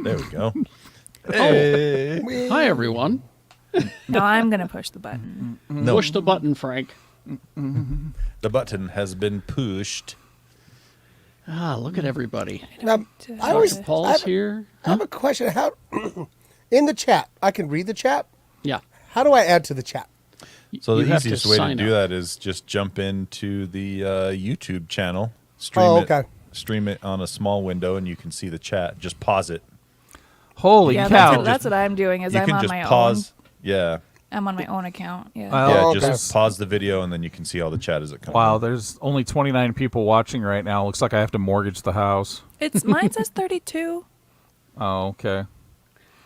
There we go. Hey. Hi, everyone. No, I'm going to push the button. No. Push the button, Frank. The button has been pushed. Ah, look at everybody. Now, I always Paul's here. I have a question. How in the chat? I can read the chat. Yeah. How do I add to the chat? So You the have to easiest way to sign do up. that is just jump into the YouTube channel, stream okay. stream it on a small window, and you can see the chat. Just pause it. Holy Yeah, cow! that's what I'm doing. Is You I'm can on just my pause. own. Yeah. I'm on my own account. Yeah. Yeah, okay. just pause the video, and then you can see all the chat as it comes. Wow, in. there's only 29 people watching right now. Looks like I have to mortgage the house. It's mine says 32. Oh, okay.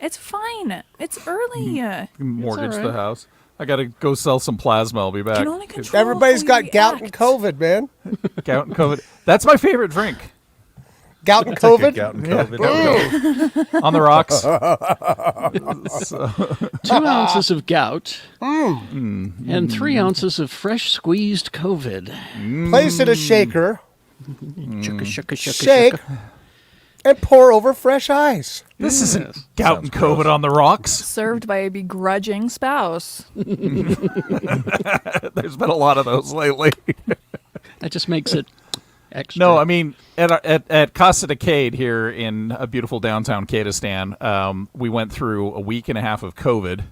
It's fine. It's early. Mortgage all the right. house. I gotta go sell some plasma. I'll be back. Can only control Everybody's how got you gout and react. COVID, man. Gout and COVID. That's my favorite drink. Gout and Take a COVID. gout and Yeah. COVID. On the rocks. 2 ounces of gout and 3 ounces of fresh squeezed COVID. Place in a shaker. Shucka, shucka, shucka, Shake. shucka. And pour over fresh ice. This isn't Yes. gout Sounds and COVID gross. on the rocks. Served by a begrudging spouse. There's been a lot of those lately. That just makes it extra. No, I mean at Casa de Cade here in a beautiful downtown Cadistan, we went through a week and a half of COVID,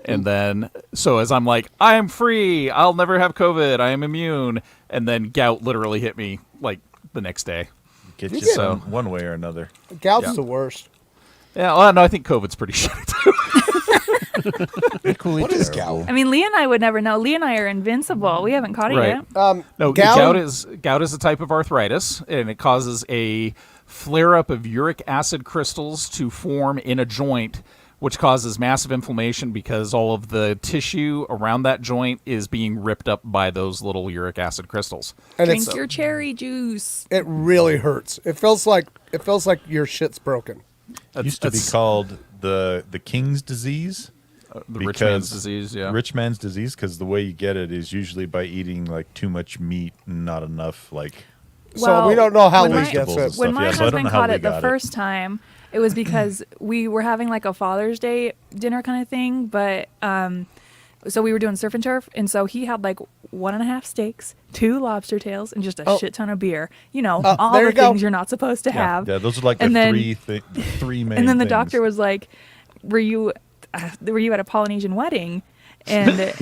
and then so as I'm like, I'm free, I'll never have COVID, I am immune, and then gout literally hit me like the next day. Get you So- one way or another. Gout's Yeah. the worst. Yeah, well, no, I think COVID's pretty shitty too. Equally What is terrible. gout? I mean, Lee and I would never know. Lee and I are invincible. We haven't caught it Right. yet. No, Gout- gout is a type of arthritis, and it causes a flare up of uric acid crystals to form in a joint, which causes massive inflammation because all of the tissue around that joint is being ripped up by those little uric acid crystals. And Drink it's your cherry juice. it really hurts. It feels like your shit's broken. It used to be called the King's disease. the rich man's disease. Yeah, Rich man's disease, because the way you get it is usually by eating like too much meat and not enough like. So we don't know how when Lee my- gets Vegetables it. and stuff. When my Yeah, so I don't husband know how caught we it the got it. first time, it was because we were having like a Father's Day dinner kind of thing, but so we were doing surf and turf, and so he had like 1.5 steaks, 2 lobster tails, and just a shit ton of beer. You know, all there the you go. things you're not supposed to have. Yeah, those are like And the then- three main. And then the things. doctor was like, "Were you at a Polynesian wedding?" And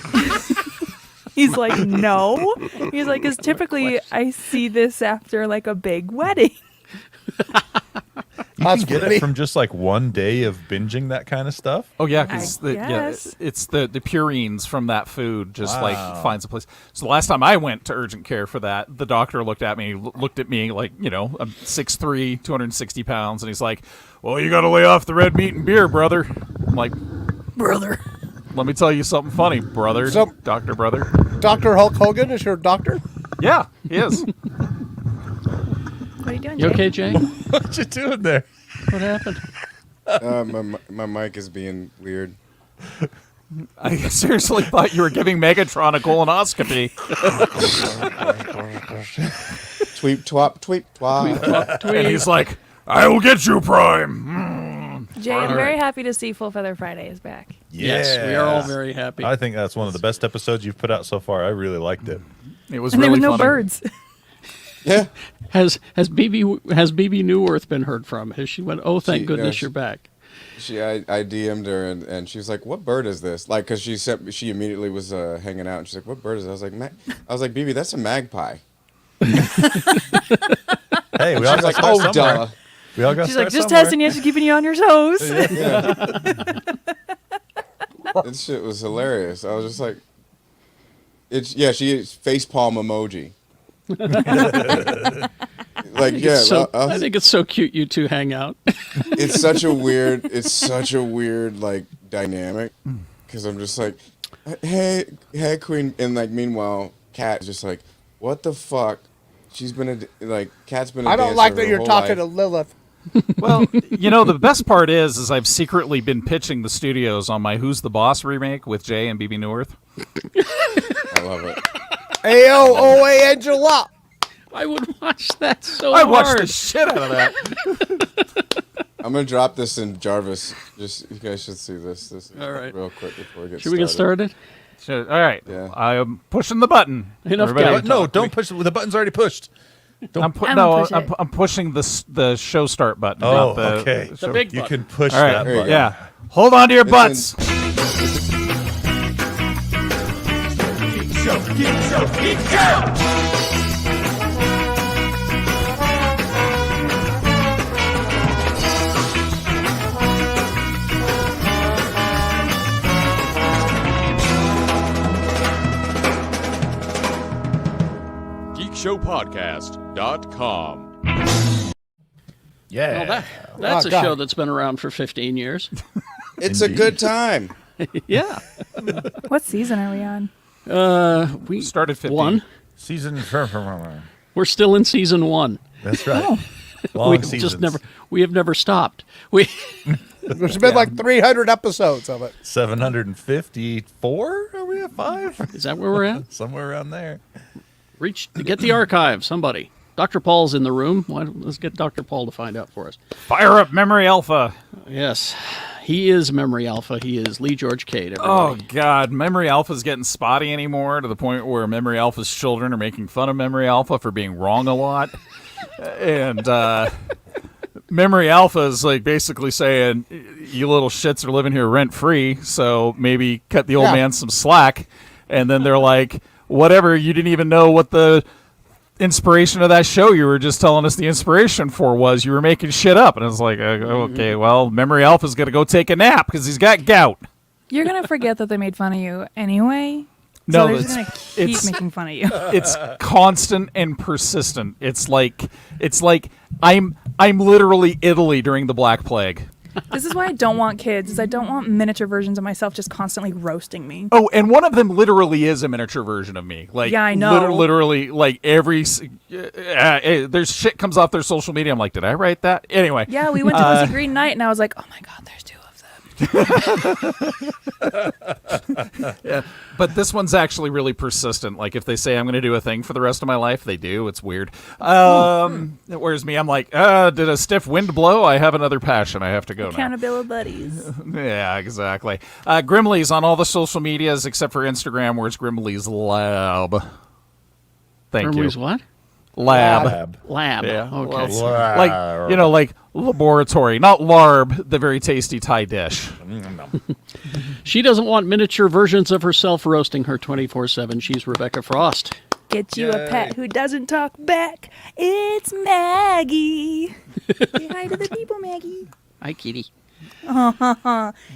he's like, "No." He's like, "Because typically I see this after like a big wedding." You can get it from just like one day of binging that kind of stuff. Oh yeah, because I guess. it's the purines from that food just Wow. like finds a place. So the last time I went to urgent care for that, the doctor looked at me like, you know, I'm 6'3", 260 pounds, and he's like, "Well, you got to lay off the red meat and beer, brother." I'm like, Brother. "Let me tell you something funny, brother." So- Doctor, brother. Dr. Hulk Hogan is your doctor? Yeah, he is. What are you doing, You Jay? okay, Jay? What you doing there? What happened? My mic is being weird. I seriously thought you were giving Megatron a colonoscopy. Tweep twop, tweep twop. And he's like, "I will get you, Prime." Jay, I'm very happy to see Full Feather Friday is back. Yes, we are all very happy. I think that's one of the best episodes you've put out so far. I really liked it. It was And there really was no funny. birds. Yeah. Has BB Newworth been heard from? Has she went? Oh, thank goodness yes. you're back. I DM'd her and she was like, "What bird is this?" Like, cause she immediately was hanging out and she's like, "What bird is it?" I was like, "BB, that's a magpie." Hey, we all She's got like, start "Oh, somewhere. duh." We all got She's like, start just somewhere. testing you, just keeping you on your toes. This shit was hilarious. I was just like, she is facepalm emoji. Like, yeah, So, I I think it's so cute you two hang out. it's such a weird like dynamic because I'm just like, hey queen, and like meanwhile Kat is just like, what the fuck? She's been Kat's been I don't dancer like her that you're whole talking to life. Lilith. Well, you know, the best part is I've secretly been pitching the studios on my Who's the Boss remake with Jay and BB Newworth. I love it. Ayo, OA Angela. I would watch that so I hard. watched the shit out of that. I'm gonna drop this in Jarvis. Just you guys should see this. This is All right. real quick before we get Should we get started? So, all right. Yeah. I am pushing the button. Enough Everybody- gout. No, don't push. The button's already pushed. I'm I'm gonna push it. I'm pushing the show start button. Oh, not the, okay. The big You button. can push All right. that There you button. go. Yeah. Hold on to your It's butts. GeekShowPodcast.com. Yeah. Well, that's Oh, a God. show that's been around for 15 years. It's a good time. Yeah. What season are we on? We Started 15. one. Season. We're still in season 1. That's right. We Long seasons. we have never stopped. We There's been like 300 episodes of it. 754. Are we at 5? Is that where we're at? Somewhere around there. Get the archive, somebody. Dr. Paul's in the room. Let's get Dr. Paul to find out for us. Fire up Memory Alpha. Yes. He is Memory Alpha. He is Lee George Cade. Oh, Everybody. God. Memory Alpha's getting spotty anymore to the point where Memory Alpha's children are making fun of Memory Alpha for being wrong a lot. And Memory Alpha is like basically saying, you little shits are living here rent free, so maybe cut the old Yeah. man some slack. And then they're like, whatever, you didn't even know what the inspiration of that show you were just telling us the inspiration for was. You were making shit up. And I was like, okay, well, Memory Alpha's going to go take a nap because he's got gout. You're gonna forget that they made fun of you anyway. No, so they're just gonna keep it's- making fun of you. It's constant and persistent. It's like I'm literally Italy during the Black Plague. This is why I don't want kids. Is I don't want miniature versions of myself just constantly roasting me. Oh, and one of them literally is a miniature version of me. Like, Yeah, I know. Literally, like there's shit comes off their social media. I'm like, did I write that? Anyway. Yeah, we went to go see Green Knight, and I was like, oh my god, there's 2 of them. Yeah, but this one's actually really persistent. Like, if they say I'm going to do a thing for the rest of my life, they do. It's weird. Whereas me, I'm like, did a stiff wind blow? I have another passion. I have to go now. Accountability buddies. Yeah, exactly. Grimley's on all the social medias except for Instagram, where it's Grimley's Lab. Thank Grimley's you. what? Lab. Lab. Yeah. Okay. Well, like, like laboratory, not larb, the very tasty Thai dish. She doesn't want miniature versions of herself roasting her 24/7. She's Rebecca Frost. Get you a pet who doesn't talk back. It's Maggie. Say hi to the people, Maggie. Hi, kitty.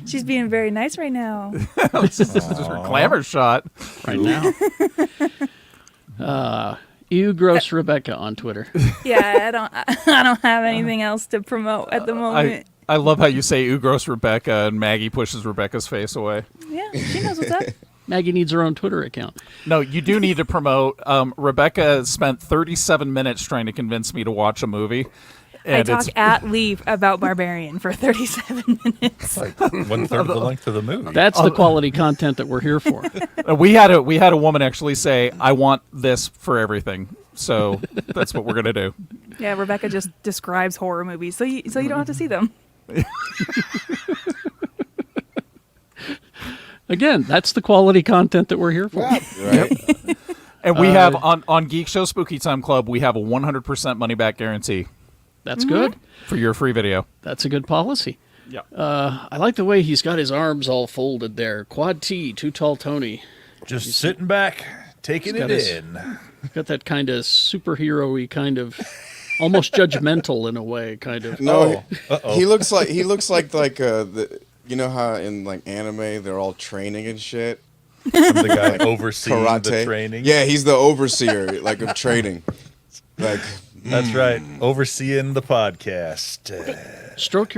She's being very nice right now. This is her glamour shot. Right now. You gross Rebecca on Twitter. Yeah, I don't have anything else to promote at the moment. I love how you say "ooh, gross Rebecca" and Maggie pushes Rebecca's face away. Yeah, she knows what's up. Maggie needs her own Twitter account. No, you do need to promote. Rebecca spent 37 minutes trying to convince me to watch a movie. I And talk at Leaf about Barbarian for 37 minutes. Like 1/3 of the length of the movie. That's the quality content that we're here for. we had a woman actually say, "I want this for everything." So that's what we're gonna do. Yeah, Rebecca just describes horror movies, so you don't have to see them. Again, that's the quality content that we're here for. Right? And we have on Geek Show Spooky Time Club, we have a 100% money back guarantee That's good. for your free video. That's a good policy. Yeah. I like the way he's got his arms all folded there. Quad T, Too Tall Tony. Just sitting back, taking He's it got his- in. Got that kind of superhero-y kind of, almost judgmental in a way, kind of. No, Uh-oh. he looks like the you know how in like anime they're all training and shit. I'm the guy overseeing Karate the training. Yeah, he's the overseer like of training. Like That's right. Overseeing the podcast. Stroke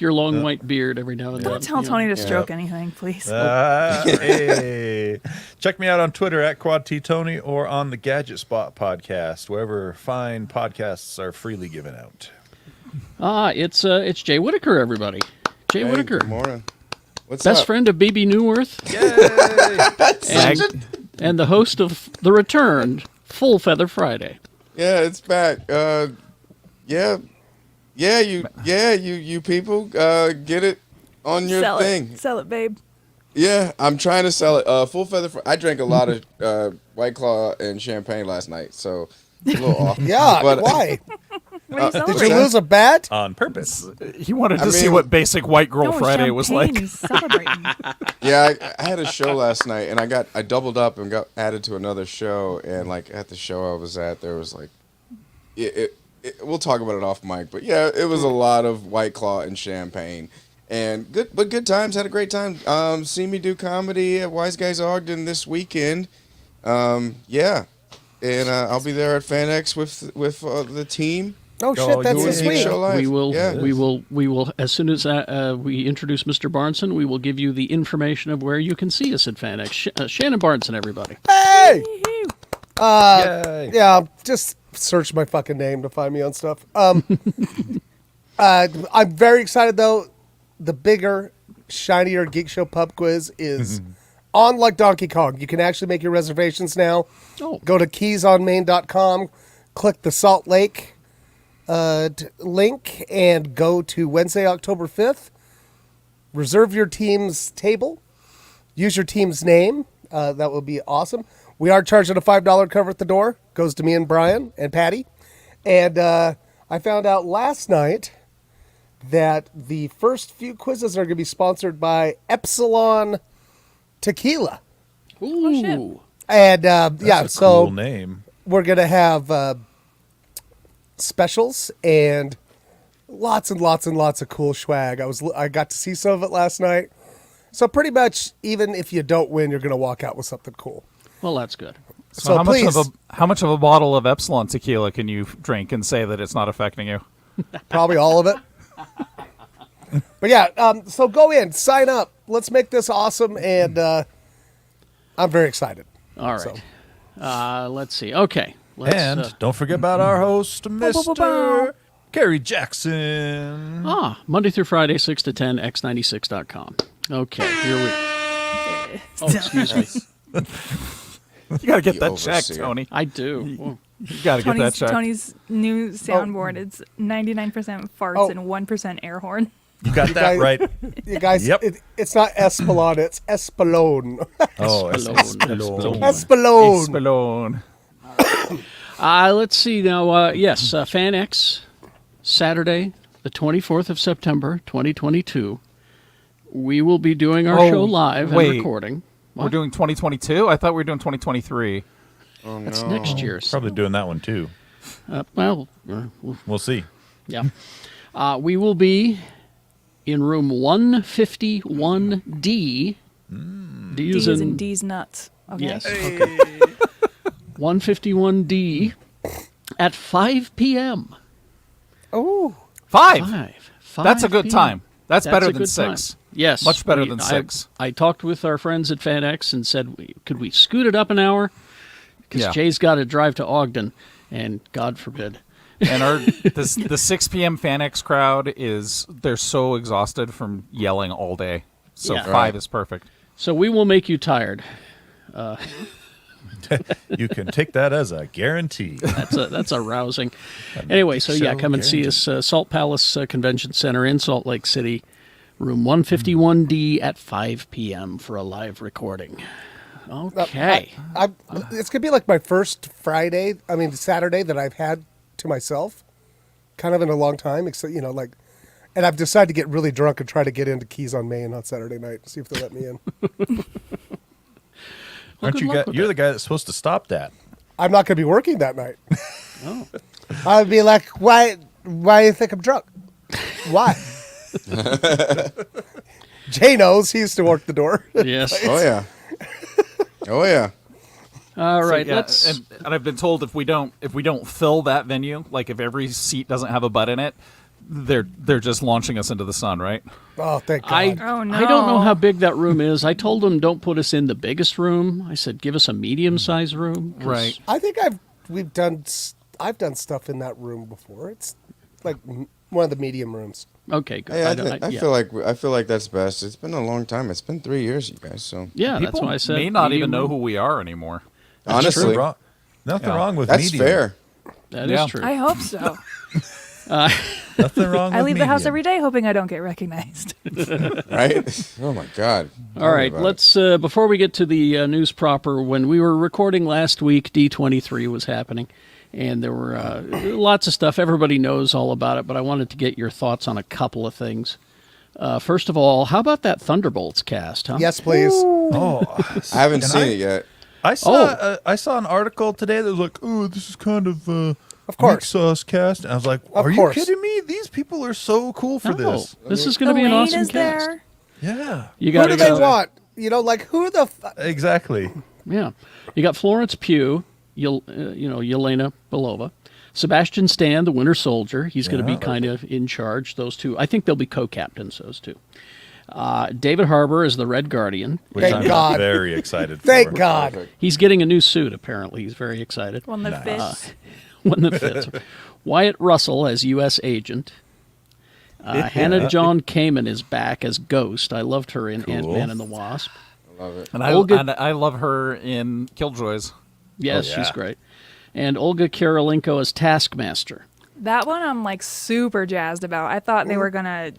your long white beard every now and then. Don't tell you know. Tony to stroke anything, please. Hey. Check me out on Twitter at QuadTTony or on the Gadget Spot podcast, wherever fine podcasts are freely given out. It's Jay Whitaker, everybody. Jay hey, Whitaker, good morning. What's best up? friend of BB Newworth, Mag- and the host of The Return, Full Feather Friday. Yeah, it's back. Yeah, you people, get it on your Sell thing. it. Sell it, babe. Yeah, I'm trying to sell it. Full feather. I drank a lot of White Claw and champagne last night, so it's a little off. Yeah, but why? What are you Did celebrating? you lose a bet? On purpose. He wanted to see mean- what basic white girl No, Friday was like. champagne is celebrating. yeah, I had a show last night, and I doubled up and got added to another show, and like at the show I was at, there was like, we'll talk about it off mic, but yeah, it was a lot of White Claw and champagne. And good times. Had a great time. See me do comedy at Wise Guys Ogden this weekend. Yeah, and I'll be there at FanX with the team. Oh shit, that's doing so Geek sweet. Show live. We will, Yeah. we will. As soon as we introduce Mr. Barneson, we will give you the information of where you can see us at FanX. Shannon Barneson, everybody. Hey! Yay. Yeah, just search my fucking name to find me on stuff. I'm very excited though. The bigger, shinier Geek Show pub quiz is on like Donkey Kong. You can actually make your reservations now. Oh. Go to keysonmain.com, click the Salt Lake link, and go to Wednesday, October 5th. Reserve your team's table. Use your team's name. That would be awesome. We are charging a $5 cover at the door. Goes to me and Brian and Patty. And I found out last night that the first few quizzes are going to be sponsored by Epsilon Tequila. Ooh. shit. And That's yeah, a so cool name. we're going to have specials and lots and lots and lots of cool swag. I got to see some of it last night. So pretty much, even if you don't win, you're going to walk out with something cool. Well, that's good. So how please, much of a bottle of Epsilon tequila can you drink and say that it's not affecting you? probably all of it. But yeah, so go in, sign up. Let's make this awesome, and I'm very excited. All So. right. Let's see. Okay. Let's, And don't forget about our host, Mr. Gary Jackson. Monday through Friday, 6 to 10, x96.com. Okay, here we Oh, excuse me. You got to get The that checked, overseer. Tony. I do. You got to get that checked. Tony's new soundboard. It's 99% farts Oh. and 1% air horn. You got that guys- right. You guys, Yep. it's not Espelon, it's Espelone. Oh, Espelon. Espelone. Spallone. Let's see now. Yes, FanX, Saturday, the 24th of September, 2022. We will be doing our Oh, show live and wait. recording. We're doing 2022? I thought we were doing 2023. That's next year's. Probably doing that one too. Well, We'll see. yeah. We will be in room 151D. D's and D's nuts. Okay. Yes. Okay. 151D at 5 p.m. Oh, 5. 5 That's a good p.m. time. That's better a than good 6. time. Yes. Much better than 6. I talked with our friends at FanX and said, could we scoot it up an hour? Because Yeah. Jay's got to drive to Ogden, and God forbid. And the 6 p.m. FanX crowd they're so exhausted from yelling all day. So Yeah. 5 Right. is perfect. So we will make you tired. You can take that as a guarantee. That's a rousing. Anyway, so yeah, Show come and see us, Salt Palace Convention Center in Salt Lake City, room 151D at 5 p.m. for a live recording. Okay. it's gonna be like my first Saturday that I've had to myself, kind of in a long time. Except and I've decided to get really drunk and try to get into Keys on Main on Saturday night and see if they let me in. Aren't good you? luck with You're the guy that's supposed to stop that. I'm not gonna be working that night. Oh, I'd be like, why do you think I'm drunk? Why? Jay knows. He used to work the door. Yes. Oh yeah. Oh yeah. All right. Yeah, Let's. and I've been told if we don't fill that venue, like if every seat doesn't have a butt in it, they're just launching us into the sun, right? Oh, thank God. Oh, no. I don't know how big that room is. I told them don't put us in the biggest room. I said give us a medium-sized room. 'cause- Right. I think I've done stuff in that room before. It's like one of the medium rooms. Okay. Good. Hey, I yeah. feel like that's best. It's been a long time. It's been 3 years, you guys. So Yeah, that's People why I said may not medium even know room. who we are anymore. honestly, Nothing Yeah. wrong with that's medium. fair. That is Yeah. true. I hope so. Nothing wrong with I leave the house medium. every day hoping I don't get recognized. Right? Oh my God. All right, let's before we get to the news proper. When we were recording last week, D23 was happening, and there were lots of stuff. Everybody knows all about it, but I wanted to get your thoughts on a couple of things. First of all, how about that Thunderbolts cast? Huh? Yes, please. Oh, I haven't seen it yet. I saw an article today that was like, "Oh, this is kind of course. Meat Sauce cast." And I was like, Of "Are course. you kidding me? These people are so cool for this." This is going to be an Elaine awesome is cast. there. Yeah, You Who got do they want? You know, like who the? exactly. Yeah, you got Florence Pugh, Yelena Belova, Sebastian Stan, the Winter Soldier. He's going to be kind of in charge. Those two, I think they'll be co-captains. Those two. David Harbour is the Red Guardian. Which Thank I'm God. very excited for. Thank God. Perfect. He's getting a new suit. Apparently, he's very excited. One that fits. One that fits. Wyatt Russell as U.S. agent. Hannah John Kamen is back as Ghost. I loved her in Cool. Ant-Man and the Wasp. I love it. And Olga- I love her in Killjoys. Yes, yeah. she's great. And Olga Kurylenko as Taskmaster. That one I'm like super jazzed about. I thought they were gonna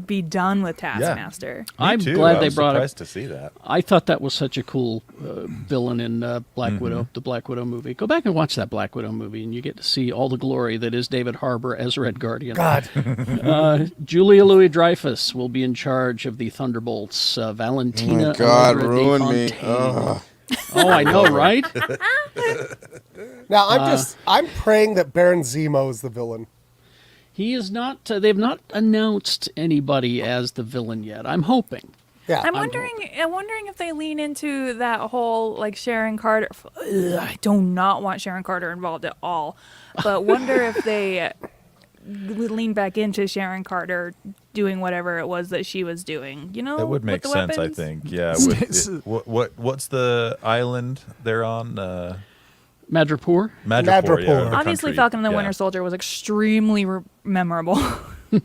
be done with Taskmaster. Me I'm too. glad I they was brought surprised it. to see that. I thought that was such a cool villain in Black Widow, the Black Widow movie. Go back and watch that Black Widow movie, and you get to see all the glory that is David Harbour as Red Guardian. God. Julia Louis-Dreyfus will be in charge of the Thunderbolts. Valentina. Oh my God, Allegra ruin me. DeFontaine. Oh, I know, right? Now I'm praying that Baron Zemo is the villain. He is not. They've not announced anybody as the villain yet. I'm hoping. Yeah. I'm wondering if they lean into that whole like Sharon Carter. Ugh, I do not want Sharon Carter involved at all, but wonder if they lean back into Sharon Carter doing whatever it was that she was doing. You know, That would make with the sense, weapons? I think. Yeah. What's the island they're on? Madripoor. Madripoor. Yeah, Madripoor. or Obviously, country. Falcon and the Yeah. Winter Soldier was extremely memorable. Go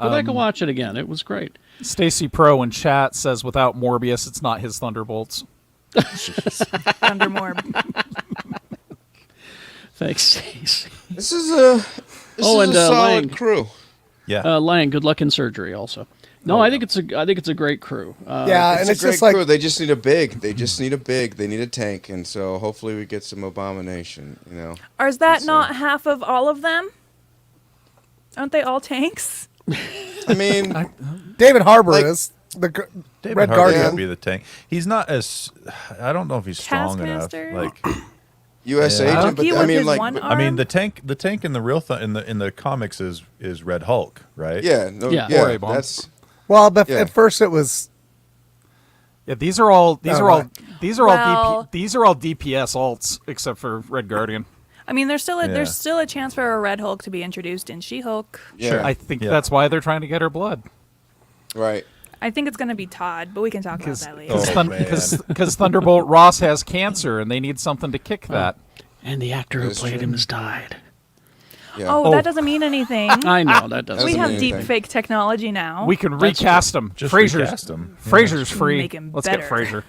back and watch it again. It was great. Stacy Pro in chat says without Morbius, it's not his Thunderbolts. Thundermore. Thanks, Stacey. This is a And, solid Lang. crew. Yeah. Lang, good luck in surgery. Also, no, I think it's a great crew. Yeah, and It's it's a great just like crew. They just need a big. They need a tank, and so hopefully we get some Abomination. You know. Or is that That's, not half of all of them? Aren't they all tanks? I mean, David Harbour Like- is the David Red Harbour Guardian. would be the tank. He's not as. I don't know if he's strong enough. Taskmaster? Like, U.S. Yeah. agent, but Loki I with mean, his like, one I mean, arm? the tank in the real in the comics is Red Hulk, right? yeah, no, Yeah. yeah, Or A-bomb. that's Well, but Yeah. at first it was Yeah, these are all Well- DPS alts except for Red Guardian. I mean, there's still Yeah. there's still a chance for a Red Hulk to be introduced in She-Hulk. yeah, I think Yeah. that's why they're trying to get her blood. right. I think it's going to be Todd, but we can talk about that later. Oh, man. Because Thunderbolt Ross has cancer and they need something to kick that. And the actor who That's played true. him has died. Yeah. Oh, that doesn't mean anything. I know that doesn't. We doesn't have mean deep anything. fake technology now. We can That's recast him. Just Frasier's recast him. Frasier's free. Make him Let's better. get Frasier.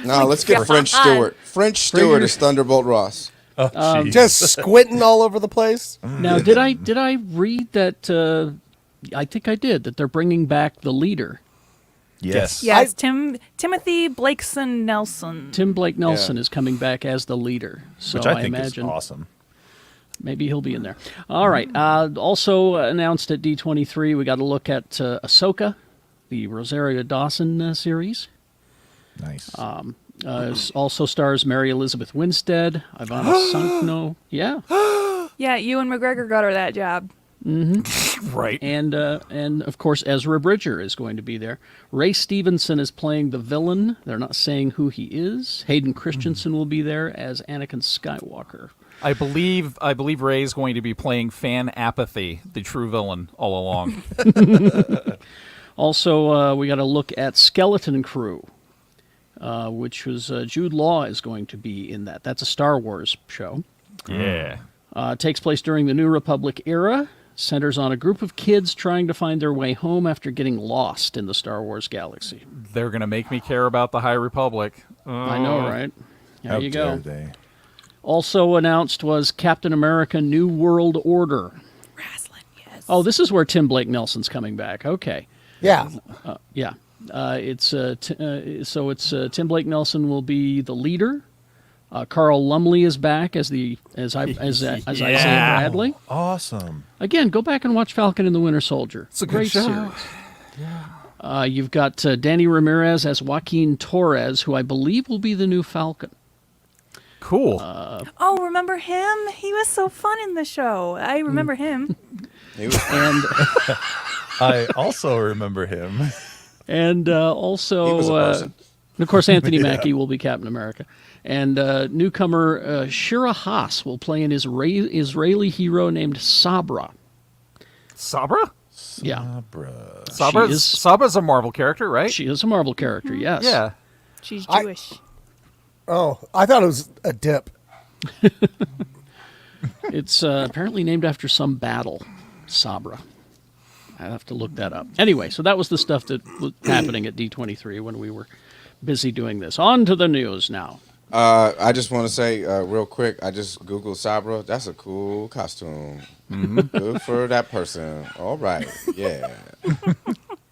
No, let's get French Stewart. French Stewart is Thunderbolt Ross. Oh, jeez. just squinting all over the place. Now, did I read that? I think I did that they're bringing back the leader. yes. Yes, Timothy Blakeson Nelson. Tim Blake Nelson Yeah. is coming back as the leader. So Which I think imagine is awesome. maybe he'll be in there. All right. Also announced at D23, we got to look at Ahsoka, the Rosario Dawson series. Nice. Also stars Mary Elizabeth Winstead, Ivana Sankno, yeah, Yeah, Ewan McGregor got her that job. Right. and of course Ezra Bridger is going to be there. Ray Stevenson is playing the villain. They're not saying who he is. Hayden Christensen will be there as Anakin Skywalker. I believe Ray's going to be playing Fan Apathy, the true villain, all along. Also, we got to look at Skeleton Crew, which was Jude Law is going to be in that. That's a Star Wars show. Yeah. Takes place during the New Republic era. Centers on a group of kids trying to find their way home after getting lost in the Star Wars galaxy. They're going to make me care about the High Republic. I know, right? There How you dare go. they? Also announced was Captain America New World Order. Wrestling, yes. Yes. Oh, this is where Tim Blake Nelson's coming back. Okay. Yeah. Yeah. It's Tim Blake Nelson will be the leader. Carl Lumley is back as Isaiah Bradley. Awesome. Again, go back and watch Falcon and the Winter Soldier. It's a good great show. series. You've got Danny Ramirez as Joaquin Torres, who I believe will be the new Falcon. Cool. Oh, remember him? He was so fun in the show. I remember him. He was, And I also remember him. and also, he was a person. and of course, Anthony Mackie will be Captain America. And newcomer Shira Haas will play an Israeli hero named Sabra. Sabra? Yeah, Bruh. Sabra's a Marvel character, right? she is a Marvel character, yes. Yeah. She's Jewish. Oh, I thought it was a dip. It's apparently named after some battle, Sabra. I have to look that up. Anyway, so that was the stuff that was happening at D23 when we were busy doing this. On to the news now. I just want to say real quick, I just Googled Sabra. That's a cool costume. Good for that person. All right. Yeah.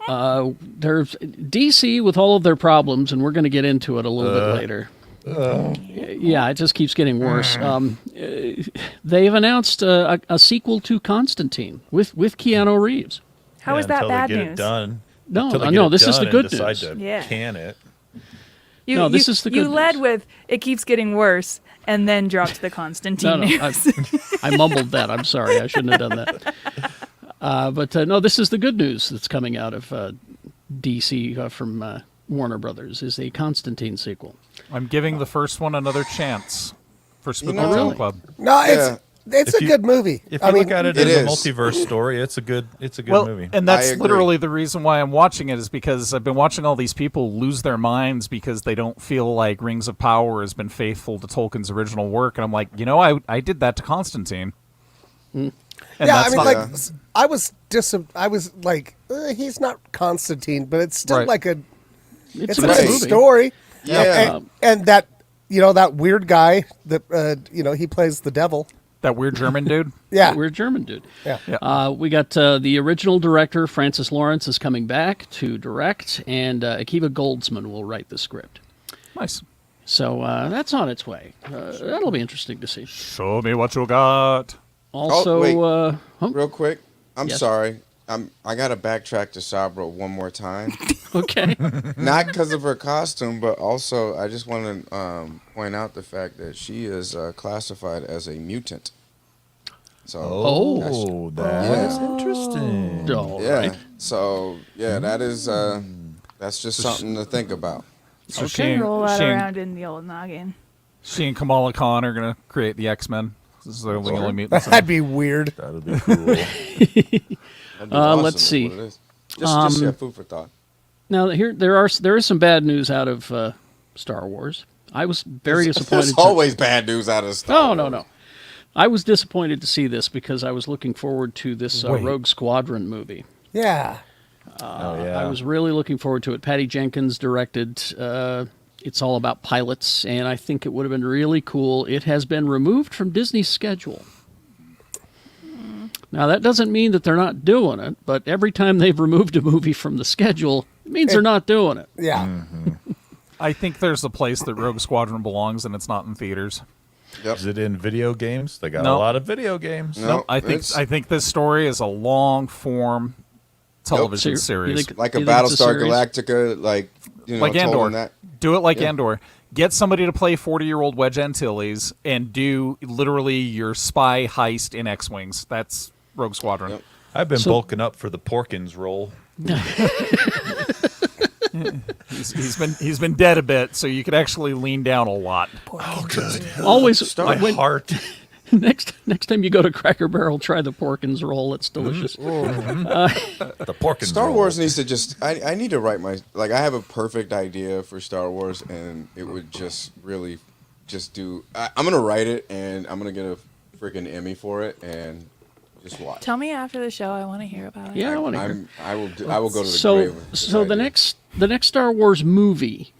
There's DC with all of their problems, and we're going to get into it a little bit later. Yeah, it just keeps getting worse. They've announced a sequel to Constantine with Keanu Reeves. How is that until bad they get news? It done. No, Until they get no, it this is done the good and decide news. to Yeah. can it. No, this is the You good led news. with it keeps getting worse, and then dropped the Constantine No, news. I mumbled that. I'm sorry. I shouldn't have done that. But no, this is the good news that's coming out of DC from Warner Brothers is a Constantine sequel. I'm giving the first one another chance for Spooky know- Film Really? Club. No, Yeah. it's If a you- good movie. If you I mean, look at it it as a is. multiverse story, it's a good Well, movie. and that's I agree. literally the reason why I'm watching it is because I've been watching all these people lose their minds because they don't feel like Rings of Power has been faithful to Tolkien's original work, and I'm like, I did that to Constantine. And yeah, I that's mean, not- like, I was like, he's not Constantine, but it's still Right. like It's it's a a good good movie. story. Yeah. And that, that weird guy that, he plays the devil. that weird German dude. Yeah. We're German dude. Yeah. We got the original director, Francis Lawrence, is coming back to direct, and Akiva Goldsman will write the script. Nice. So that's on its way. That'll be interesting to see. Show me what you got. Also, wait. Real quick, I'm Yes. sorry. I gotta backtrack to Sabra one more time. okay. Not because of her costume, but also I just want to point out the fact that she is classified as a mutant. So Oh, that's Yeah. interesting. All yeah. right. So yeah, that is that's just something to think about. So Okay. Roll that around in the old noggin. she and Kamala Khan are going to create the X-Men. This is the only mutants. That'd be weird. That'd be cool. That'd be awesome let's is see. what it is. Just yeah, food for thought. Now there is some bad news out of Star Wars. I was very disappointed. There's always bad news out of Star No. Wars. I was disappointed to see this because I was looking forward to this Wait. Rogue Squadron movie. Yeah. Oh yeah. I was really looking forward to it. Patty Jenkins directed. It's all about pilots, and I think it would have been really cool. It has been removed from Disney's schedule. Now, that doesn't mean that they're not doing it, but every time they've removed a movie from the schedule, it means they're not doing it. Yeah. I think there's a place that Rogue Squadron belongs, and it's not in theaters. Is it in video games? They got No. a lot of video games. No, I think it's this story is a long form television So you series. think- like a you think it's a Battlestar series? Galactica, like Like told Andor. them that. Do it like Yeah. Andor. Get somebody to play 40-year-old Wedge Antilles and do literally your spy heist in X-Wings. That's Rogue Squadron. Yep. I've been So- bulking up for the Porkins role. He's been dead a bit, so you could actually lean down a lot. Oh, good. Always, My when, heart. next time you go to Cracker Barrel, try the Porkins roll. It's delicious. The Porkins Star role. Wars needs to just. I need to write my I have a perfect idea for Star Wars, and it would just really just do. I'm gonna write it, and I'm gonna get a freaking Emmy for it, and just watch. Tell me after the show. I want to hear about it. Yeah, I want to hear. I will go to the So, grave. with this so the idea. next Star Wars movie,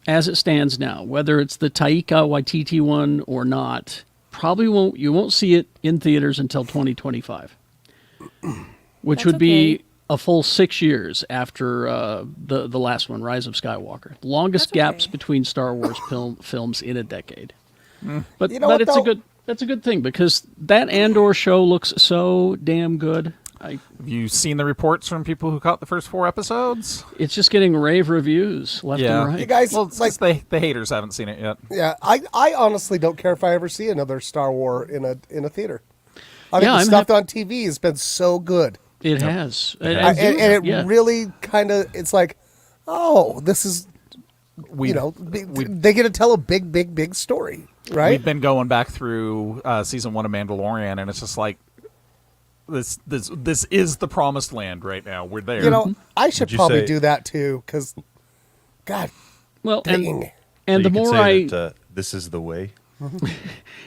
as it stands now, whether it's the Taika Waititi one or not, you won't see it in theaters until 2025. which That's would be okay. a full 6 years after the last one, Rise of Skywalker. Longest That's gaps okay. between Star Wars films in a decade. But You know what, it's though? that's a good thing because that Andor show looks so damn good. Have you seen the reports from people who caught the first 4 episodes? It's just getting rave reviews left Yeah. and right. You guys, Well, it's like, just the haters haven't seen it yet. yeah, I honestly don't care if I ever see another Star Wars in a theater. I think Yeah, the I'm stuff on TV has been so good. It has. And it yeah. really kind of, it's like, oh, this is, they get to tell a big story, right? We've been going back through season 1 of Mandalorian, and it's just like this is the promised land right now. We're there. I should Would you probably say- do that too, because, God, Well, dang. and So the you could more say I that, this is the way.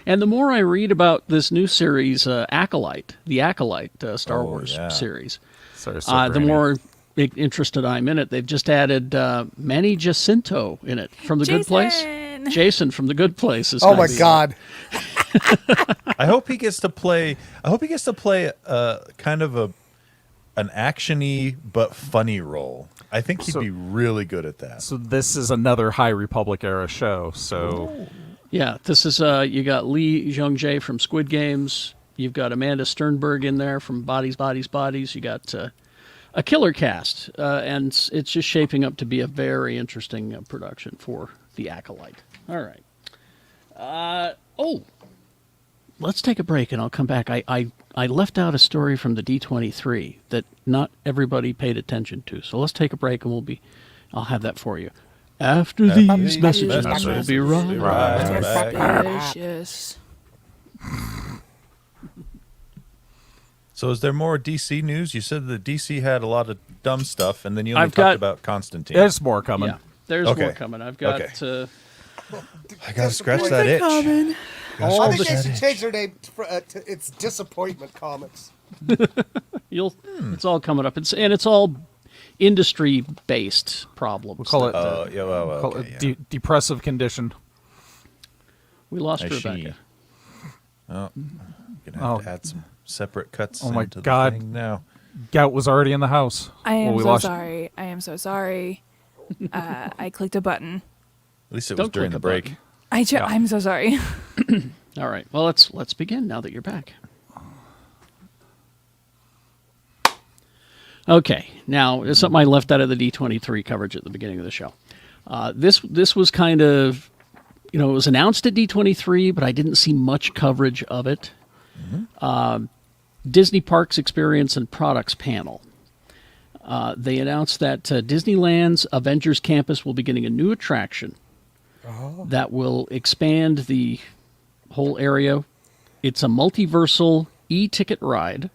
and the more I read about this new series, Acolyte, the Acolyte Star Oh, Wars yeah. series, Sorry, so the brainy. more interested I'm in it. They've just added Manny Jacinto in it from The Good Place. Jason! Jason from The Good Place is Oh gonna my be- God. I hope he gets to play. Kind of an actiony but funny role. I think he'd So- be really good at that. So this is another High Republic era show. So Yeah, this is you got Lee Jung-jae from Squid Games. You've got Amanda Sternberg in there from Bodies, Bodies, Bodies. You got a killer cast, and it's just shaping up to be a very interesting production for The Acolyte. All right. Let's take a break, and I'll come back. I left out a story from the D23 that not everybody paid attention to. So let's take a break, and I'll have that for you. After these messages, we'll be right Right. Suspicious. So is there more DC news? You said that DC had a lot of dumb stuff, and then you only I've talked got- about Constantine. there's more coming. Yeah, there's Okay. more coming. I've got I gotta scratch that itch. all I think the they should change their name to it's Disappointment Comics. It's all coming up. It's all industry based problems. We'll call it, Yeah, well, call okay, it yeah. depressive condition. We lost I see. Rebecca. Oh, gonna have to Oh. add some separate cuts. Oh my into God. the thing now. Gout was already in the house. I am Well, we so lost- sorry. I am so sorry. I clicked a button. At least it was Don't during click the a break. button. I'm so sorry. All right. Well, let's begin now that you're back. Okay. Now, there's something I left out of the D23 coverage at the beginning of the show. This was kind of, it was announced at D23, but I didn't see much coverage of it. Disney Parks Experience and Products panel. They announced that Disneyland's Avengers Campus will be getting a new attraction that will expand the whole area. It's a multiversal e-ticket ride.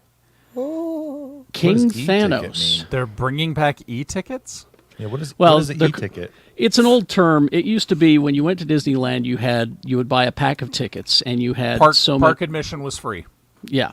King does e-ticket Thanos. mean? They're bringing back e-tickets? Yeah, what is Well, what is an the- e-ticket? It's an old term. It used to be when you went to Disneyland, you would buy a pack of tickets, and you had Park so much. admission was free. Yeah,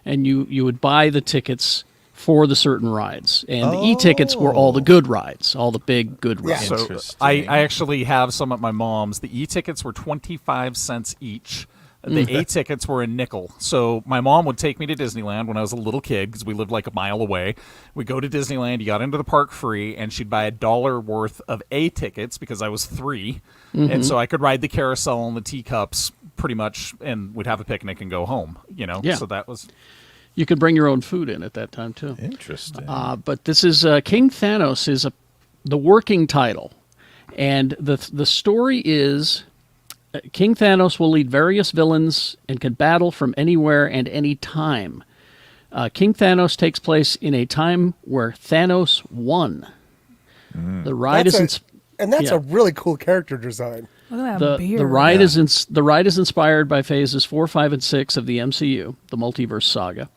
and you would buy the tickets for the certain rides, and the e-tickets were all the good rides, all the big good Yeah. rides. So Interesting. I actually have some at my mom's. The e-tickets were 25 cents each. The A-tickets were a nickel. So my mom would take me to Disneyland when I was a little kid because we lived like a mile away. We'd go to Disneyland. You got into the park free, and she'd buy $1 worth of A-tickets because I was 3. And so I could ride the carousel and the teacups pretty much, and we'd have a picnic and go home, Yeah. So that was... You could bring your own food in at that time too. Interesting. But this is King Thanos is the working title, and the story is King Thanos will lead various villains and can battle from anywhere and any time. King Thanos takes place in a time where Thanos won. The ride That's is a really cool character design. Look at that beard. the ride is inspired by phases 4, 5, and 6 of the MCU, the Multiverse Saga.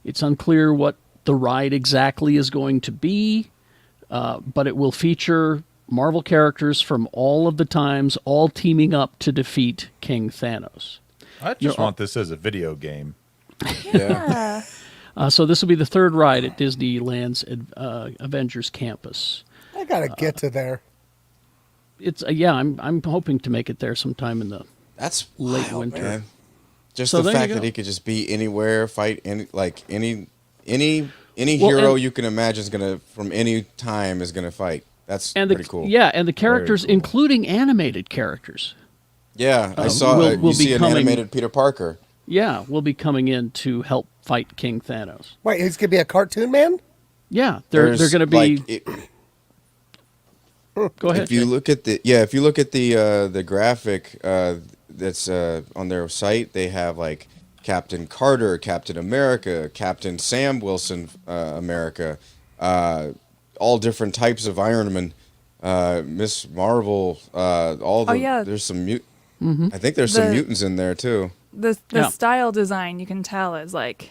It's unclear what the ride exactly is going to be, but it will feature Marvel characters from all of the times, all teaming up to defeat King Thanos. I just want this as a video game. Yeah. So this will be the third ride at Disneyland's Avengers Campus. I gotta get to there. It's I'm hoping to make it there sometime in the That's Late wild, winter. man. Just So the there you fact go. that he could just be anywhere, fight any Any Well, hero and- you can imagine is gonna from any time is gonna fight. That's and pretty cool. Yeah, and the characters, cool. including animated characters. Yeah, I saw. will You be see an coming- animated Peter Parker. Yeah, will be coming in to help fight King Thanos. Wait, he's gonna be a cartoon man? Yeah, they're There's, going to be. like, Go ahead. if you Jake. look at the graphic that's on their site, they have like Captain Carter, Captain America, Captain Sam Wilson, America, all different types of Iron Man, Miss Marvel, all the. Oh, yeah. There's some Mm-hmm. I think there's some The- mutants in there too. The Yeah. style design you can tell is like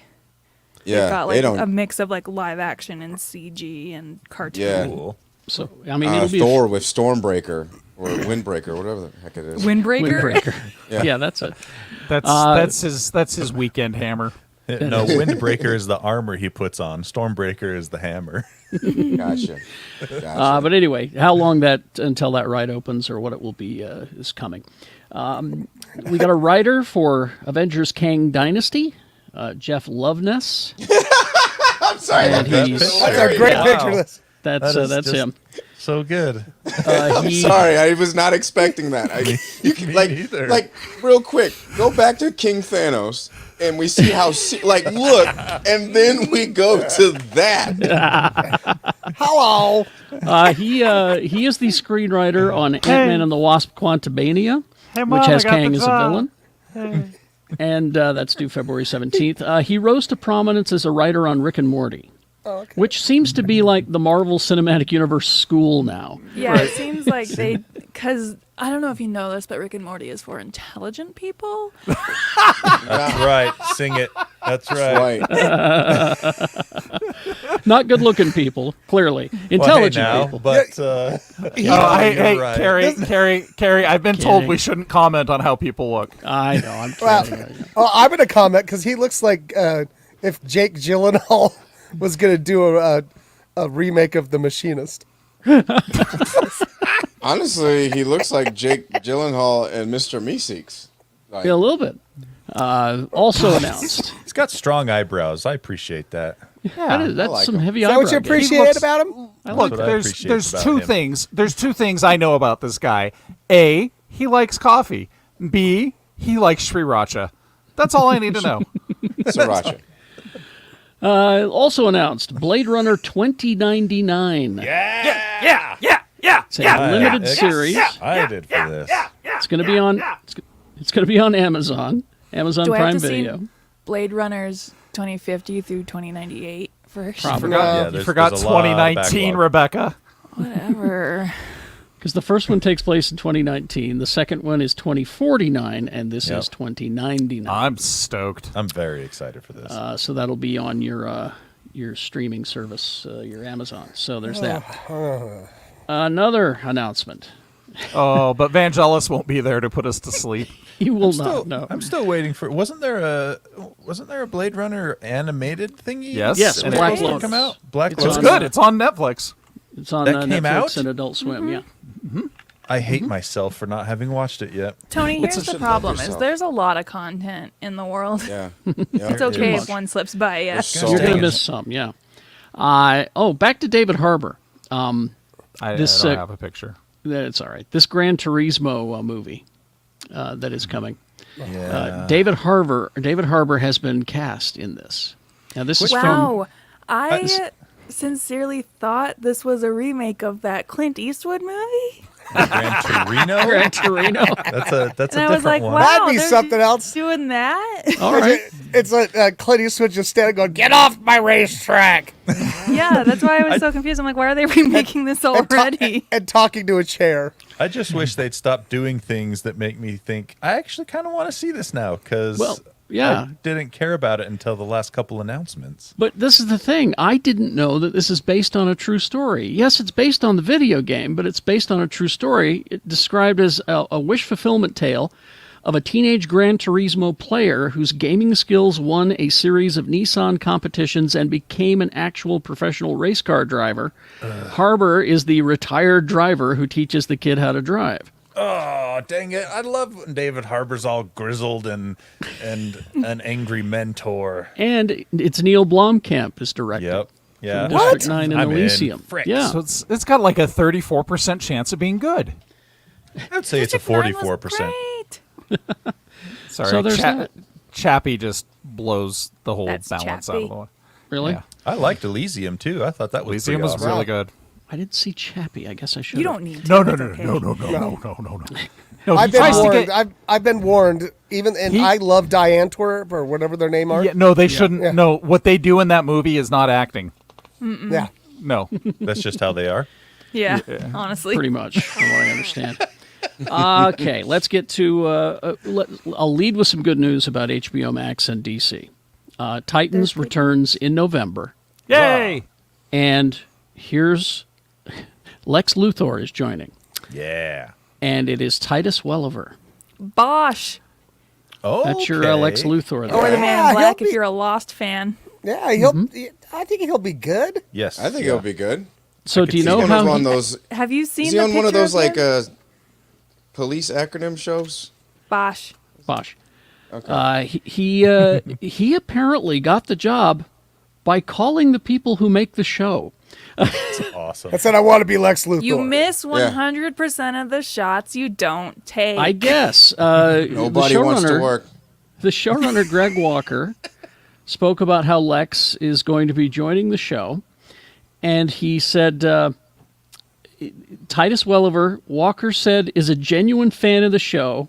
Yeah, they've got they like don't. a mix of like live action and CG and cartoon. Yeah. Cool. So I mean, it'll be Thor with Stormbreaker or Windbreaker, whatever the heck it is. Windbreaker. Windbreaker. Yeah. Yeah, that's it. That's his weekend hammer. No, Windbreaker is the armor he puts on. Stormbreaker is the hammer. Gotcha. But anyway, how long that until that ride opens or what it will be is coming. We got a writer for Avengers Kang Dynasty, Jeff Loveness. I'm sorry. And that he's- was That's a great Wow. picture of this. That's That is that's just him. So good. I'm sorry, I was not expecting that. You can, like, neither. like real quick, go back to King Thanos, and we see how, look, and then we go to that. Hello. He is the screenwriter on Ant-Man and the Wasp: Quantumania, which has Kang as a villain. And that's due February 17th. He rose to prominence as a writer on Rick and Morty, which seems to be like the Marvel Cinematic Universe school now. Yeah, it seems like they, because I don't know if you know this, but Rick and Morty is for intelligent people. That's right. Sing it. That's right. Right. Not good-looking people, clearly. Well, hey Intelligent now, people. but Oh, you're hey, right. Carrie, I've been told Kidding. we shouldn't comment on how people look. I know. I'm Well, kidding. I'm going to comment because he looks like if Jake Gyllenhaal was going to do a remake of The Machinist. Honestly, he looks like Jake Gyllenhaal and Mr. Meeseeks. Like, Yeah, a little bit. Also announced. He's got strong eyebrows. I appreciate that. That's like some him. heavy Is that eyebrow what you game. appreciate looks- about him? Look, what I there's appreciate about two him. things. There's two things I know about this guy. A, he likes coffee. B, he likes sriracha. That's all I need to know. Sriracha. Also announced Blade Runner 2099. Yeah. It's a limited Yeah. series. Excited for this. It's going to be on. It's going to be on Amazon Do I Prime have to Video. see Blade Runners 2050 through 2098 first? Probably. Yeah, You there's- forgot there's a lot of 2019, backlog. Rebecca. Whatever. Because the first one takes place in 2019, the second one is 2049, and this Yep. is 2099. I'm stoked. I'm very excited for this. So that'll be on your streaming service, your Amazon. So there's that. Another announcement. Oh, but Vangelis won't be there to put us to sleep. You will Still, not know. I'm still waiting for. Wasn't there a Blade Runner animated thingy? Yes. Yes, that and was Black supposed to Lotus. come out. Black It's Lotus. It's good. It's on Netflix. It's on That came Netflix out? and Adult Swim. Yeah. I hate myself for not having watched it yet. Tony, here's the should love problem: is yourself. there's a lot of content in the world. Yeah. It's okay much. if one slips by. Yeah. So You're going to Dang it. miss some. Yeah. Back to David Harbour. I This, don't have a picture. That's all right. This Gran Turismo movie that is coming. Yeah. David Harbour has been cast in this. Now this is from Wow. I sincerely thought this was a remake of that Clint Eastwood movie. Gran Torino. Gran Torino. That's And a I was different like, one. wow, That'd be they're something else. doing that. All right. It's a Clint Eastwood just standing going, "Get off my racetrack!" Yeah, that's why I was so confused. I'm like, why are they remaking this already? and talking to a chair. I just wish they'd stop doing things that make me think I actually kind of want to see this now because Well, yeah. I didn't care about it until the last couple announcements. But this is the thing. I didn't know that this is based on a true story. Yes, it's based on the video game, but it's based on a true story. It's described as a wish fulfillment tale of a teenage Gran Turismo player whose gaming skills won a series of Nissan competitions and became an actual professional race car driver. Harbour is the retired driver who teaches the kid how to drive. Oh, dang it. I love when David Harbour's all grizzled and an angry mentor. And it's Neil Blomkamp is directing. Yep. Yeah. District 9 in I'm in. Elysium. Frick. Yeah. So it's got like a 34% chance of being good. I would say it's a District 9 was 44%. great. Sorry, So there's that. Chappie just blows the whole That's balance out Chappie. of the way. Really? Yeah. I liked Elysium, too. I thought that was Elysium pretty was awesome. really good. I didn't see Chappie. I guess I should. You don't need to. No, It's okay. No, I've he been tries to warned. get- I've been warned. Even and He- I love Die Antwerp or whatever their name are. Yeah, no, they shouldn't. Yeah. No, what they do in that movie is not acting. Yeah. No. That's just how they are. Yeah, honestly. Pretty much, from what I understand. Okay, let's get to. I'll lead with some good news about HBO Max and DC. Titans returns in November, Yay! and here's Lex Luthor is joining, Yeah. and it is Titus Welliver. Bosh. Oh, That's your Lex Luthor. Or There. the Man Yeah, in Black he'll if be- you're a Lost fan. Yeah. He'll. I think he'll be good. Yes. I think it'll be good. So do you see know He's how? on one of He, those. Have you seen Is he the on one of picture those like him? police acronym shows? Bosh. Bosh. Okay. He apparently got the job by calling the people who make the show. Awesome. I said I want to be Lex Luthor. You miss 100% of the shots you don't take. I guess. Nobody wants to work. The showrunner, Greg Walker, spoke about how Lex is going to be joining the show. And he said, Titus Welliver, Walker said, is a genuine fan of the show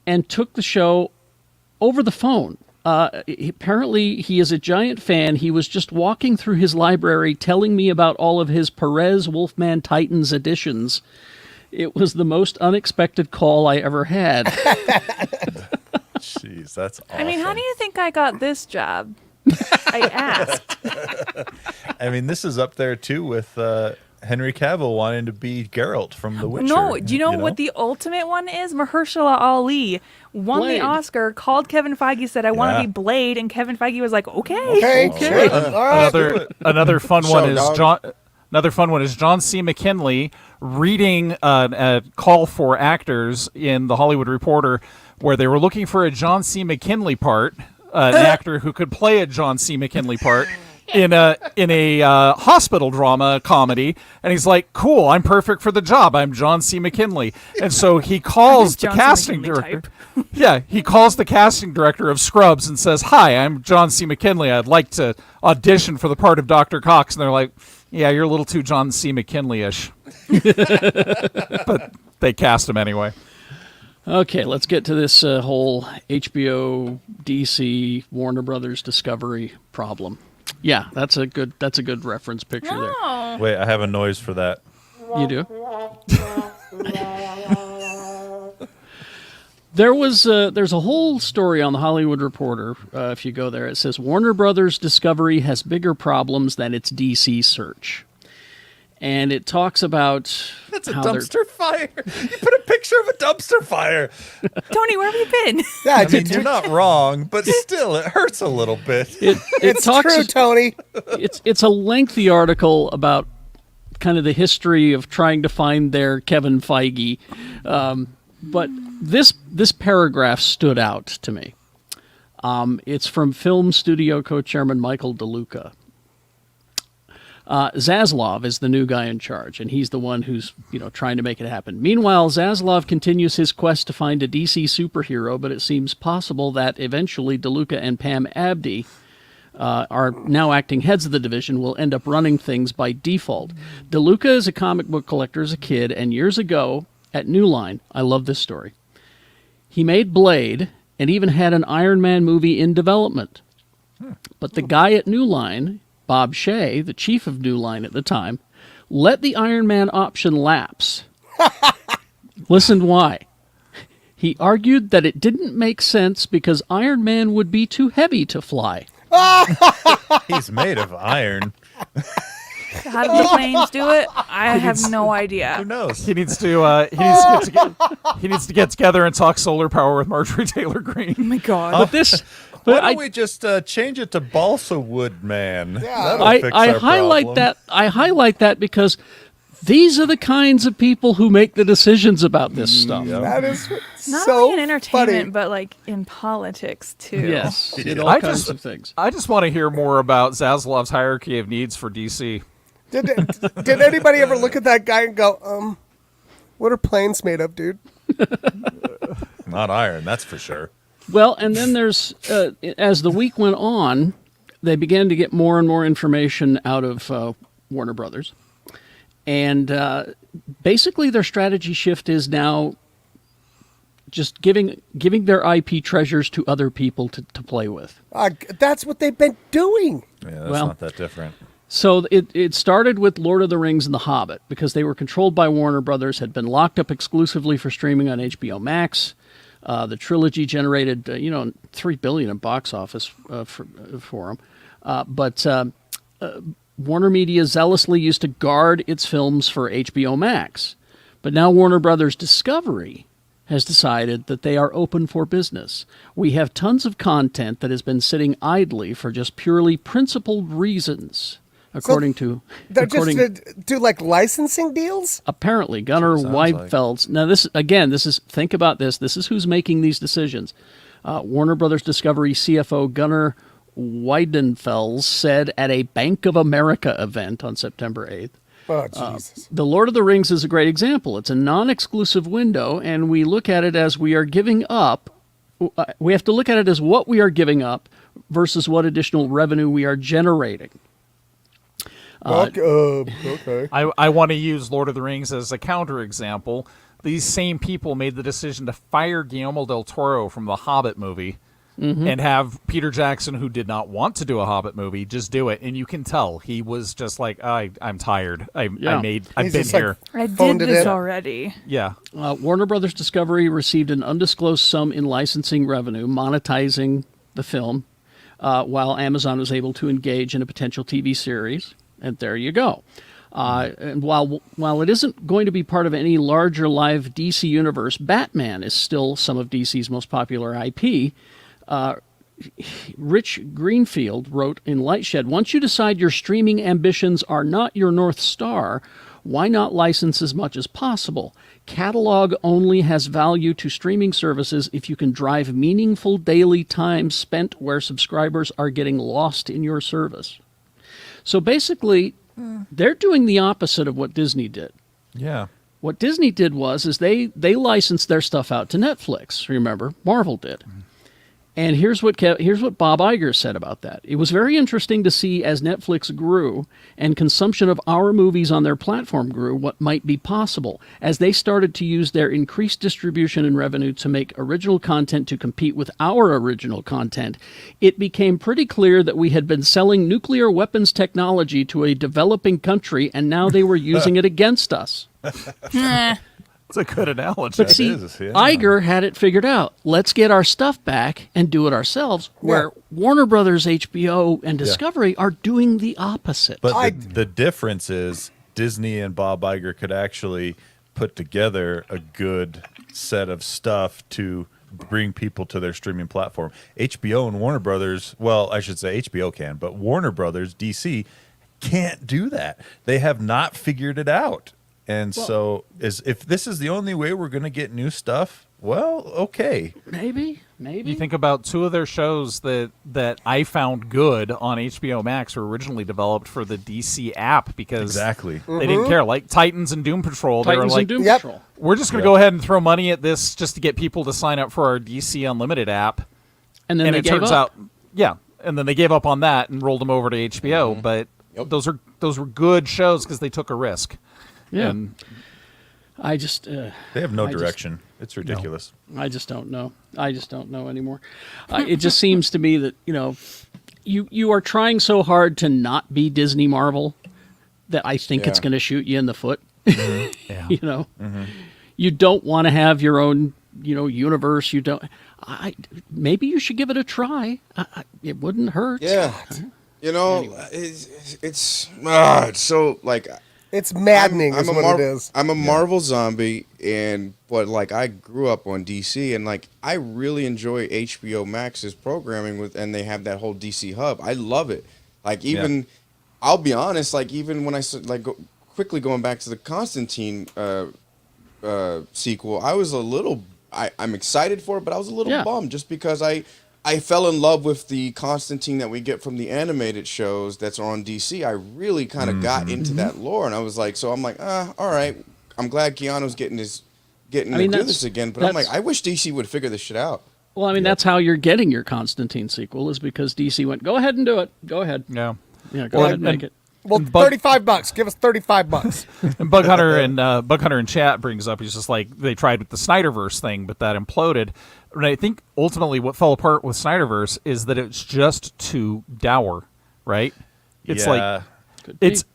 and took the show over the phone. Apparently, he is a giant fan. He was just walking through his library telling me about all of his Perez Wolfman Titans editions. It was the most unexpected call I ever had. Jeez, that's awesome. I mean, how do you think I got this job? I asked. I mean, this is up there, too, with Henry Cavill wanting to be Geralt from The Witcher. No, do you know what the ultimate one is? Mahershala Ali won Blade. the Oscar, called Kevin Feige, said, I want Yeah. to be Blade, and Kevin Feige was like, Okay. okay. Sure. All right. Another fun Show, one is dog. John. Another fun one is John C. McKinley reading a call for actors in the Hollywood Reporter, where they were looking for a John C. McKinley part, an actor who could play a John C. McKinley part in a hospital drama comedy, and he's like, "Cool, I'm perfect for the job. I'm John C. McKinley." And so he calls the John C. casting McKinley director. Yeah, he calls the casting director of Scrubs and says, "Hi, I'm John C. McKinley. I'd like to audition for the part of Dr. Cox." And they're like, "Yeah, you're a little too John C. McKinley-ish." But they cast him anyway. Okay, let's get to this whole HBO, DC, Warner Brothers Discovery problem. Yeah, that's a good reference picture there. Wait, I have a noise for that. You do. There's a whole story on the Hollywood Reporter. If you go there, it says Warner Brothers Discovery has bigger problems than its DC search, and it talks about That's a how they're- dumpster fire. You put a picture of a dumpster fire. Tony, where have you been? Yeah, I mean, you're not wrong, but still, it hurts a little bit. It it's talks. true, Tony. It's a lengthy article about kind of the history of trying to find their Kevin Feige, but this paragraph stood out to me. It's from film studio co-chairman Michael DeLuca. Zaslav is the new guy in charge, and he's the one who's trying to make it happen. Meanwhile, Zaslav continues his quest to find a DC superhero, but it seems possible that eventually DeLuca and Pam Abdi are now acting heads of the division, will end up running things by default. DeLuca is a comic book collector as a kid, and years ago at New Line, I love this story, he made Blade and even had an Iron Man movie in development. But the guy at New Line, Bob Shea, the chief of New Line at the time, let the Iron Man option lapse. Listen why. He argued that it didn't make sense because Iron Man would be too heavy to fly. He's made of iron. How do the planes do it? I have no Who idea. knows? He needs to get together and talk solar power with Marjorie Taylor Greene. Oh my God. But this, Why but don't we just change it to Balsa Wood Man? That'll I fix our highlight problem. that. I highlight that because These are the kinds of people who make the decisions about this stuff. That is Not so only in entertainment, funny. but like in politics too. Yes, in all I kinds just- of things. I just want to hear more about Zaslav's hierarchy of needs for DC. Did anybody ever look at that guy and go, what are planes made of, dude? Not iron, that's for sure. Well, and then there's, as the week went on, they began to get more and more information out of Warner Brothers. And basically their strategy shift is now just giving their IP treasures to other people to play with. That's what they've been doing. Yeah, that's Well- not that different. So it started with Lord of the Rings and The Hobbit because they were controlled by Warner Brothers, had been locked up exclusively for streaming on HBO Max. The trilogy generated, $3 billion in box office for them. But Warner Media zealously used to guard its films for HBO Max. But now Warner Brothers Discovery has decided that they are open for business. We have tons of content that has been sitting idly for just purely principled reasons, according to... They're just going to do like licensing deals? Apparently, Gunnar Wiedfeld's. Now, think about this. This is who's making these decisions. Warner Brothers Discovery CFO Gunnar Wiedenfels said at a Bank of America event on September 8th, Oh, Jesus. The Lord of the Rings is a great example. It's a non-exclusive window, and we look at it as we are giving up. We have to look at it as what we are giving up versus what additional revenue we are generating. Okay. I want to use Lord of the Rings as a counterexample. These same people made the decision to fire Guillermo del Toro from the Hobbit movie and have Peter Jackson, who did not want to do a Hobbit movie, just do it. And you can tell he was just like, I'm tired. I've He's been just like, here. I did Phoned it this in. already. Yeah. Warner Brothers Discovery received an undisclosed sum in licensing revenue, monetizing the film, while Amazon was able to engage in a potential TV series. And there you go. And while it isn't going to be part of any larger live DC universe, Batman is still some of DC's most popular IP. Rich Greenfield wrote in Lightshed, once you decide your streaming ambitions are not your North Star, why not license as much as possible? Catalog only has value to streaming services if you can drive meaningful daily time spent where subscribers are getting lost in your service. So basically, they're doing the opposite of what Disney did. Yeah. What Disney did was they licensed their stuff out to Netflix. Remember, Marvel did. And here's what Bob Iger said about that. It was very interesting to see as Netflix grew and consumption of our movies on their platform grew what might be possible as they started to use their increased distribution and revenue to make original content to compete with our original content. It became pretty clear that we had been selling nuclear weapons technology to a developing country and now they were using it against us. It's a good analogy. But see, is, yeah. Iger had it figured out. Let's get our stuff back and do it ourselves. Where Warner Brothers, HBO, and Discovery are doing the opposite. But the difference is Disney and Bob Iger could actually put together a good set of stuff to bring people to their streaming platform. HBO and Warner Brothers, well, I should say HBO can, but Warner Brothers, DC, can't do that. They have not figured it out. And so if this is the only way we're going to get new stuff, well, okay. Maybe. You think about two of their shows that I found good on HBO Max were originally developed for the DC app because Exactly. they didn't care. Like Titans and Doom Patrol, they were Titans like, and Doom Yep. Patrol. we're just going to go ahead and throw money at this just to get people to sign up for our DC Unlimited app. And then And they it gave turns up. out, and then they gave up on that and rolled them over to HBO. But those were good shows because they took a risk. Yeah. And I just... They have no I just- direction. It's ridiculous. I just don't know. I just don't know anymore. It just seems to me that, you are trying so hard to not be Disney Marvel that I think it's Yeah. going to shoot you in the foot. yeah. You don't want to have your own, universe. You don't. Maybe you should give it a try. It wouldn't hurt. Yeah. It's so like It's maddening is a what it is. I'm a Marvel zombie, but I grew up on DC, and I really enjoy HBO Max's programming and they have that whole DC hub. I love it. I'll be honest, even when I quickly going back to the Constantine sequel, I was a little. I'm excited for it, but I was a little bummed just because I fell in love with the Constantine that we get from the animated shows that's on DC. I really kind of got into that lore, and I was like, all right. I'm glad Keanu's getting to do this again, but I'm like, I wish DC would figure this shit out. Well, I mean, that's how you're getting your Constantine sequel, is because DC went, go ahead and do it. Go ahead. Yeah. Yeah, go ahead and make it. Well, $35. Give us $35. And Bug Hunter in chat brings up, he's just like, they tried with the Snyderverse thing, but that imploded. And I think ultimately what fell apart with Snyderverse is that it's just too dour, right? It's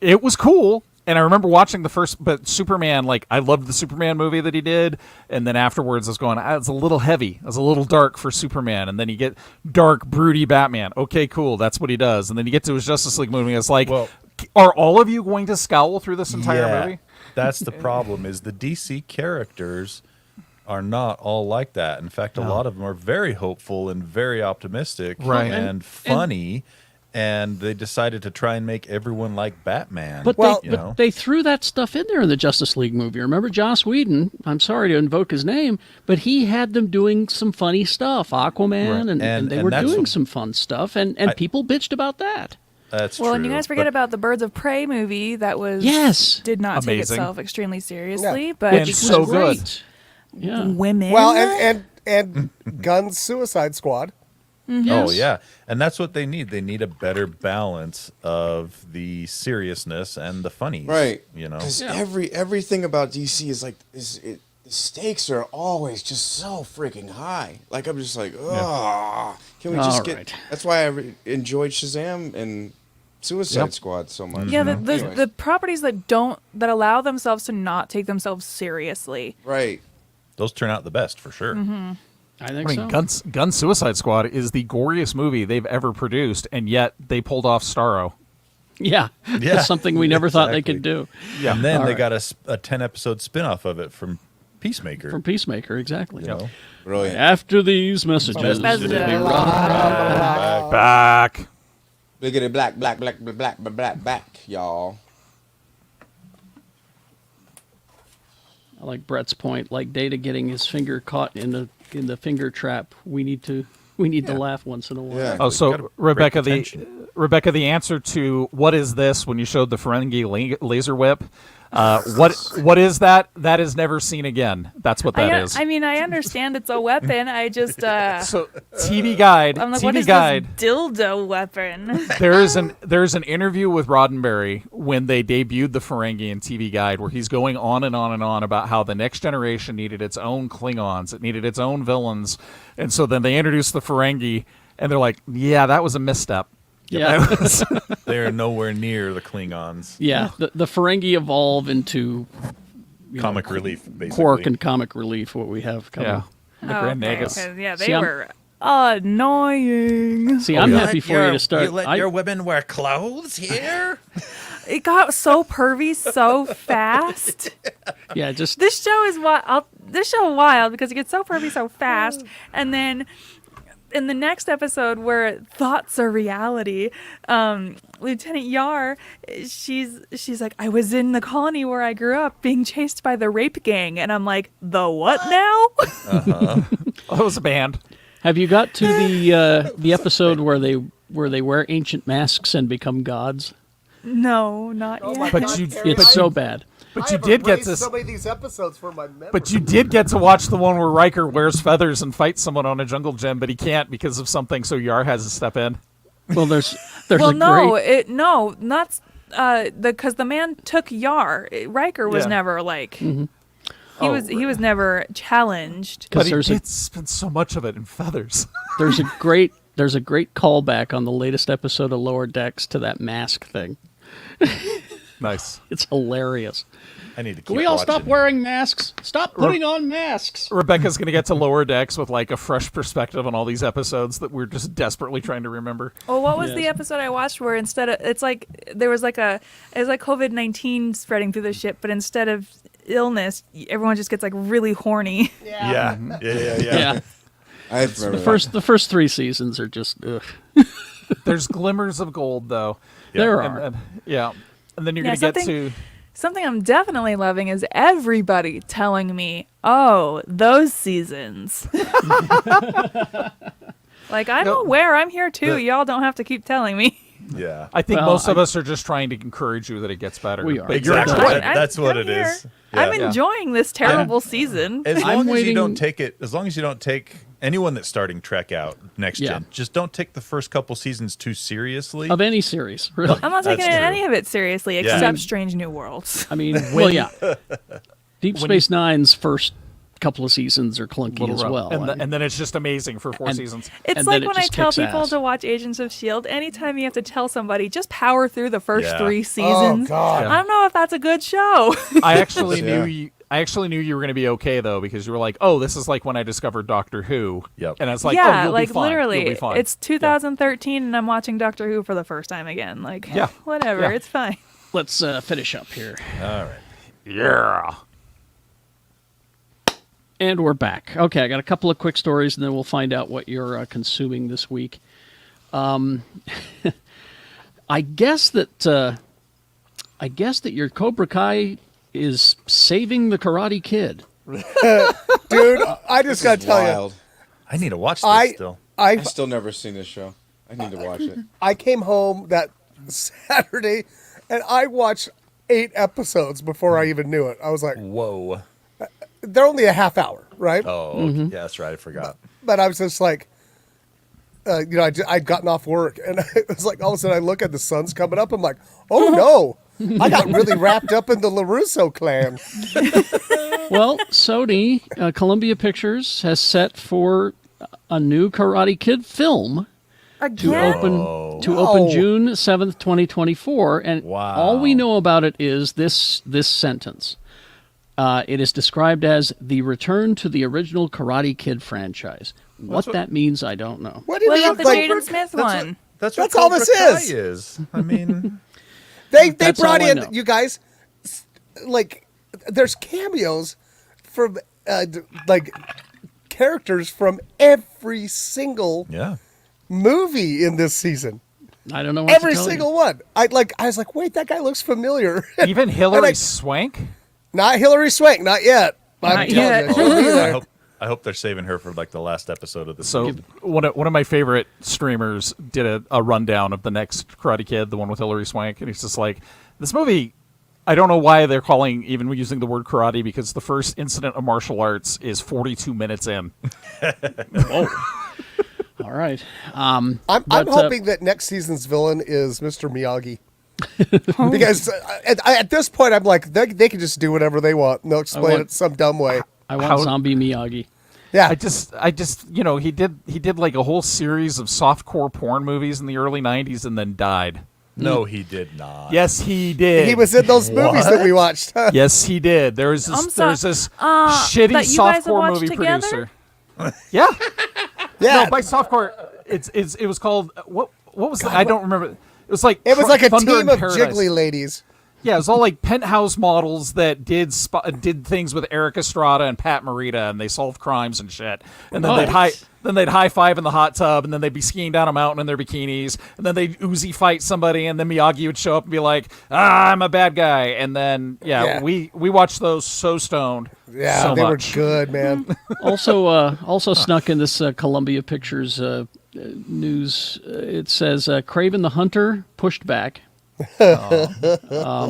it was cool. And I remember watching the first, but Superman, like, I loved the Superman movie that he did. And then afterwards I was going, it's a little heavy. It's a little dark for Superman. And then you get dark, broody Batman. Okay, cool. That's what he does. And then you get to his Justice League movie. It's like, are all of you going to scowl through this entire movie? That's the problem, is the DC characters are not all like that. In fact, a lot of them are very hopeful and very optimistic and funny. And they decided to try and make everyone like Batman. But they threw that stuff in there in the Justice League movie. Remember Joss Whedon? I'm sorry to invoke his name, but he had them doing some funny stuff. Aquaman, and they were doing some fun stuff, and people bitched about that. That's true. Well, and you guys forget about the Birds of Prey movie that was did not take itself extremely seriously, but which was so great. Yeah, women. Well, and Gunn's Suicide Squad. Yes. Oh yeah, and that's what they need. They need a better balance of the seriousness and the funnies, right? You know, because everything about DC is like the stakes are always just so freaking high. Like I'm just like, can we just get? Right. That's why I enjoyed Shazam and Suicide Squad so much. Yeah, the properties that allow themselves to not take themselves seriously, right? Those turn out the best for sure. Mm-hmm. I think so. Gun Suicide Squad is the goriest movie they've ever produced, and yet they pulled off Starro. Yeah. That's something we never thought they could do. Yeah, and then they got a 10-episode spinoff of it from Peacemaker. From Peacemaker, exactly. You know? Brilliant. After these messages, we'll be back. Biggity black, y'all. I like Brett's point, like Data getting his finger caught in the finger trap. We need to laugh once in a while. Yeah. Oh, so Rebecca, the answer to what is this when you showed the Ferengi laser whip? What is that? That is never seen again. That's what that is. I mean, I understand it's a weapon. I just so TV guide. I'm like, TV what is guide. this dildo weapon? There's an interview with Roddenberry when they debuted the Ferengi in TV Guide, where he's going on and on and on about how the next generation needed its own Klingons, it needed its own villains, and so then they introduced the Ferengi, and they're like, yeah, that was a misstep. Yeah, they're nowhere near the Klingons. Yeah, the Ferengi evolve into comic relief, basically. Quark and comic relief. What we have coming. Yeah, the Grand Nagus. Yeah, they were annoying. See, I'm happy for you to start. You let your women wear clothes here? It got so pervy so fast. Yeah, just this show is wild. This show wild because it gets so pervy so fast, and then in the next episode where thoughts are reality, Lieutenant Yar, she's like, I was in the colony where I grew up being chased by the rape gang, and I'm like, the what now? Oh, it was a band. Have you got to the episode where they wear ancient masks and become gods? No, not yet. But it's so bad. But you did get to so many of these episodes for my memory. But you did get to watch the one where Riker wears feathers and fights someone on a jungle gym, but he can't because of something. So Yar has to step in. Well, there's because the man took Yar. Riker was never like he was never challenged. But he did spend so much of it in feathers. There's a great callback on the latest episode of Lower Decks to that mask thing. Nice. It's hilarious. I need to keep Can we all watching. stop wearing masks? Stop putting on masks. Rebecca's going to get to Lower Decks with like a fresh perspective on all these episodes that we're just desperately trying to remember. Well, what was the episode I watched where instead of it's like there was like it was like COVID-19 spreading through the ship, but instead of illness, everyone just gets like really horny. Yeah. I remember the first 3 seasons are just ugh. There's glimmers of gold though. There are. And then you're going to get to Something I'm definitely loving is everybody telling me, "Oh, those seasons." Like, I'm aware. I'm here too. Y'all don't have to keep telling me. Yeah. I think Well, most of us are just trying to encourage you that it gets better. We are. But you're Exactly. correct. That's what I'm it here. is. I'm Yeah. enjoying this terrible season. As I'm long as you waiting- don't take it, as long as you don't take anyone that's starting Trek out next Yeah. gen, just don't take the first couple seasons too seriously. Of any series, really. I'm not taking That's true. any of it seriously, Yeah. except Strange New Worlds. I mean, well, yeah. Deep Space Nine's first couple of seasons are clunky Little as rough. well. And then it's just amazing for 4 And- seasons. It's And like then it when I just tell kicks people ass. to watch Agents of S.H.I.E.L.D., anytime you have to tell somebody, just power through the first Yeah. 3 seasons. God. I don't know if that's a good show. I actually Yeah. knew you were going to be okay though, because you were like, "Oh, this is like when I discovered Doctor Who." Yep. And it's like, yeah, "Oh, you'll like be fine. literally, You'll be fine." it's 2013 and I'm watching Doctor Who for the first time again. Like, Yeah. whatever, Yeah. it's fine. Let's finish up here. All right. Yeah. And we're back. Okay, I got a couple of quick stories, and then we'll find out what you're consuming this week. I guess that your Cobra Kai is saving the Karate Kid. Dude, I just got to tell you, Wild. I need to watch this I, still. I, I've still never seen this show. I need to watch it. I came home that Saturday and I watched 8 episodes before I even knew it. I was like, Whoa. they're only a half hour, right? Oh, okay. Yeah, that's right. I forgot. But I was just like, I'd gotten off work and it was like, all of a sudden I look at the sun's coming up. I'm like, oh no, I got really wrapped up in the LaRusso clan. Well, Sony, Columbia Pictures, has set for a new Karate Kid film to Again? open Wow. June 7th, 2024, and Wow. all we know about it is this sentence. It is described as the return to the original Karate Kid franchise. What that means, I don't know. What do you What mean? about the Like, Jaden Smith one? That's That's all this Cobra Kai is. is. I mean, they That's brought all I in, know. you guys, like, there's cameos from, like, characters from every single yeah. movie in this season. I don't know what Every to tell single you. one. I was like, wait, that guy looks familiar. Even And Hilary I- Swank. Not Hillary Swank, not yet. I'm Not telling yet. you, she'll be there. I hope they're saving her for like the last episode of the So season. one of my favorite streamers did a rundown of the next Karate Kid, the one with Hilary Swank, and he's just like, this movie, I don't know why they're even using the word karate, because the first incident of martial arts is 42 minutes in. All right. I'm But, hoping that next season's villain is Mr. Miyagi. Because at this point, I'm like, they can just do whatever they want. And they'll explain it some dumb way. I want How- Zombie Miyagi. Yeah. I just, he did like a whole series of softcore porn movies in the early 90s and then died. No, he did not. Yes, he did. He was in those movies that we watched. Yes, he did. There's I'm this that shitty you guys have softcore watched movie together? producer. Yeah. Yeah. No, by softcore, it was called what was that? I don't remember. It was like It was like a Thunder team in of Paradise. jiggly ladies. Yeah, it was all like penthouse models that did things with Eric Estrada and Pat Morita, and they solved crimes and shit. And then they'd high five in the hot tub, and then they'd be skiing down a mountain in their bikinis, and then they'd Uzi fight somebody, and then Miyagi would show up and be like, I'm a bad guy. And then Yeah. we watched those so stoned. Yeah, so they much. were good, man. Also snuck in this Columbia Pictures news. It says Craven the Hunter pushed back.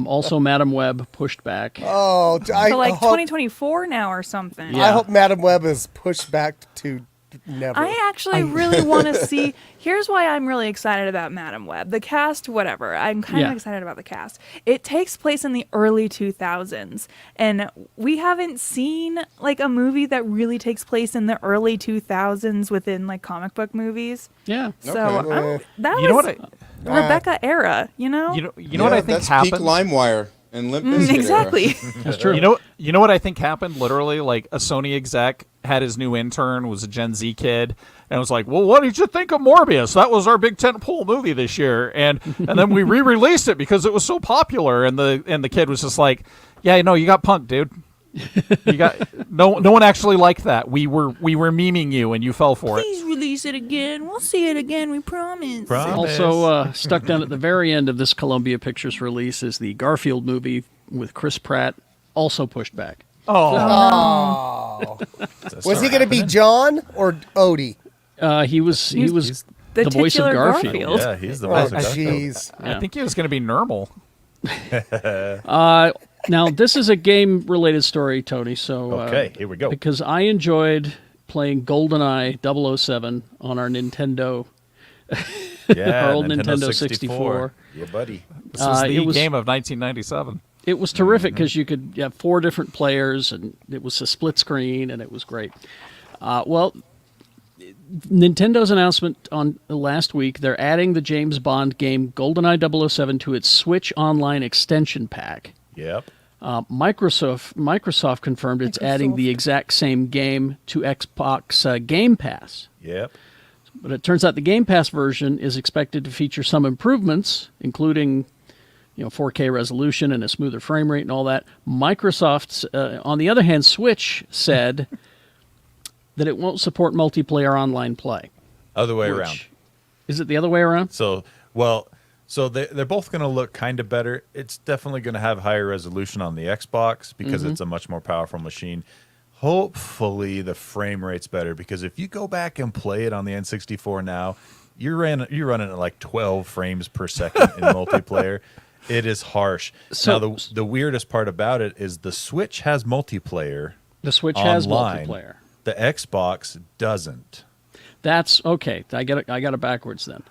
Also, Madam Web pushed back. Oh, I So like hope, 2024 now or something. Yeah. I hope Madam Web is pushed back to never. I actually really want to see. Here's why I'm really excited about Madam Web. The cast, whatever. I'm kind Yeah. of excited about the cast. It takes place in the early 2000s, and we haven't seen like a movie that really takes place in the early 2000s within like comic book movies. Yeah. So Okay. that You know was what Rebecca era. You know. You know what I think that's happened? peak LimeWire and Limp Bizkit era. Exactly. That's true. You know what I think happened? Literally, like a Sony exec had his new intern was a Gen Z kid, and was like, "Well, what did you think of Morbius? That was our big tentpole movie this year." And then we re-released it because it was so popular. And the kid was just like, "Yeah, no, you got punked, dude. You got no one actually liked that. We were memeing you, and you fell for it." Please release it again. We'll see it again. We promise. Oh, Also, stuck down at the very end of this Columbia Pictures release is the Garfield movie, with Chris Pratt also pushed back. Oh, Was he going to be John or Odie? He was he's the voice of titular Garfield. Yeah, he's the Oh, voice of Garfield. jeez. Yeah. I think he was going to be normal. Now, this is a game-related story, Tony. So Okay, here we go. Because I enjoyed playing GoldenEye 007 on our Nintendo, Yeah, our old Nintendo 64. Yeah, buddy. This was the it was- game of 1997. It was terrific because you could have 4 different players, and it was a split screen, and it was great. Well, Nintendo's announcement on last week, they're adding the James Bond game GoldenEye 007 to its Switch Online extension pack. Yep. Microsoft confirmed it's adding the exact same game to Xbox Game Pass. Yep. But it turns out the Game Pass version is expected to feature some improvements, including 4K resolution and a smoother frame rate and all that. Microsoft's, on the other hand, Switch said that it won't support multiplayer online play. Other way Which- around. Is it the other way around? So they're both going to look kind of better. It's definitely going to have higher resolution on the Xbox because it's a much more powerful machine. Hopefully the frame rate's better because if you go back and play it on the N64 now, you're running at like 12 frames per second in multiplayer. It is harsh. So- now the weirdest part about it is the Switch has multiplayer. The Switch has online. multiplayer. The Xbox doesn't. That's okay. I got it backwards then.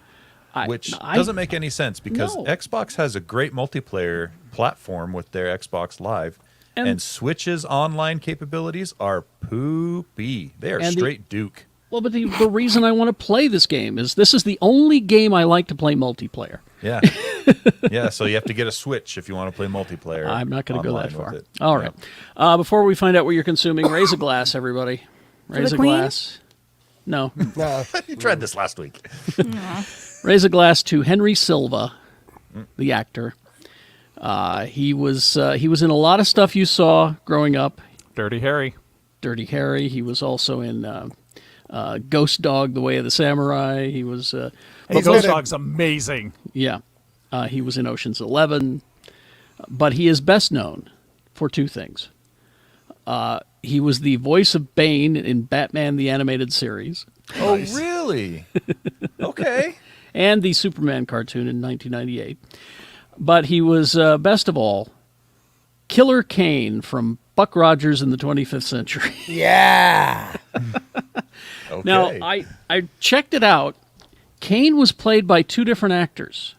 Which doesn't make any sense because No. Xbox has a great multiplayer platform with their Xbox Live, and Switch's online capabilities are poopy. They are And straight Duke. Well, but the reason I want to play this game is this is the only game I like to play multiplayer. Yeah. Yeah, so you have to get a Switch if you want to play multiplayer. I'm not going to go that online far. with it. All right. Before we find out what you're consuming, raise a glass, everybody. Raise the a Queen? glass. No. No. You tried this last week. Raise a glass to Henry Silva, the actor. He was in a lot of stuff you saw growing up. Dirty Harry. Dirty Harry. He was also in Ghost Dog: The Way of the Samurai. He was Hey, He's Ghost been in- Dog's amazing. yeah. He was in Ocean's 11, but he is best known for 2 things. He was the voice of Bane in Batman the Animated Series Oh, really? Okay. and the Superman cartoon in 1998. But he was, best of all, Killer Kane from Buck Rogers in the 25th Century. Yeah. Okay. Now, I checked it out. Kane was played by 2 different actors,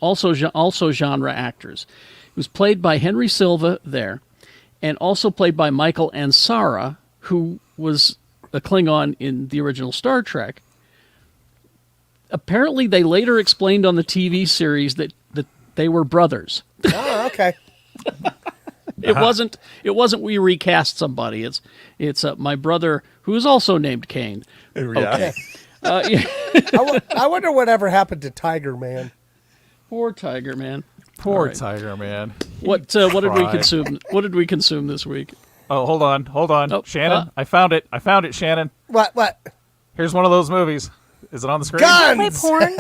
also genre actors. He was played by Henry Silva there, and also played by Michael Ansara, who was a Klingon in the original Star Trek. Apparently, they later explained on the TV series that they were brothers. Oh, okay. It wasn't we recast somebody. It's my brother who is also named Kane. Yeah. Yeah. I wonder whatever happened to Tiger Man. Poor Tiger Man. Poor All right. Tiger, man. What did we cried. consume? What did we consume this week? Oh, hold on. Oh, Shannon, I found it, Shannon. What? Here's one of those movies. Is it on the screen? Play Guns! porn.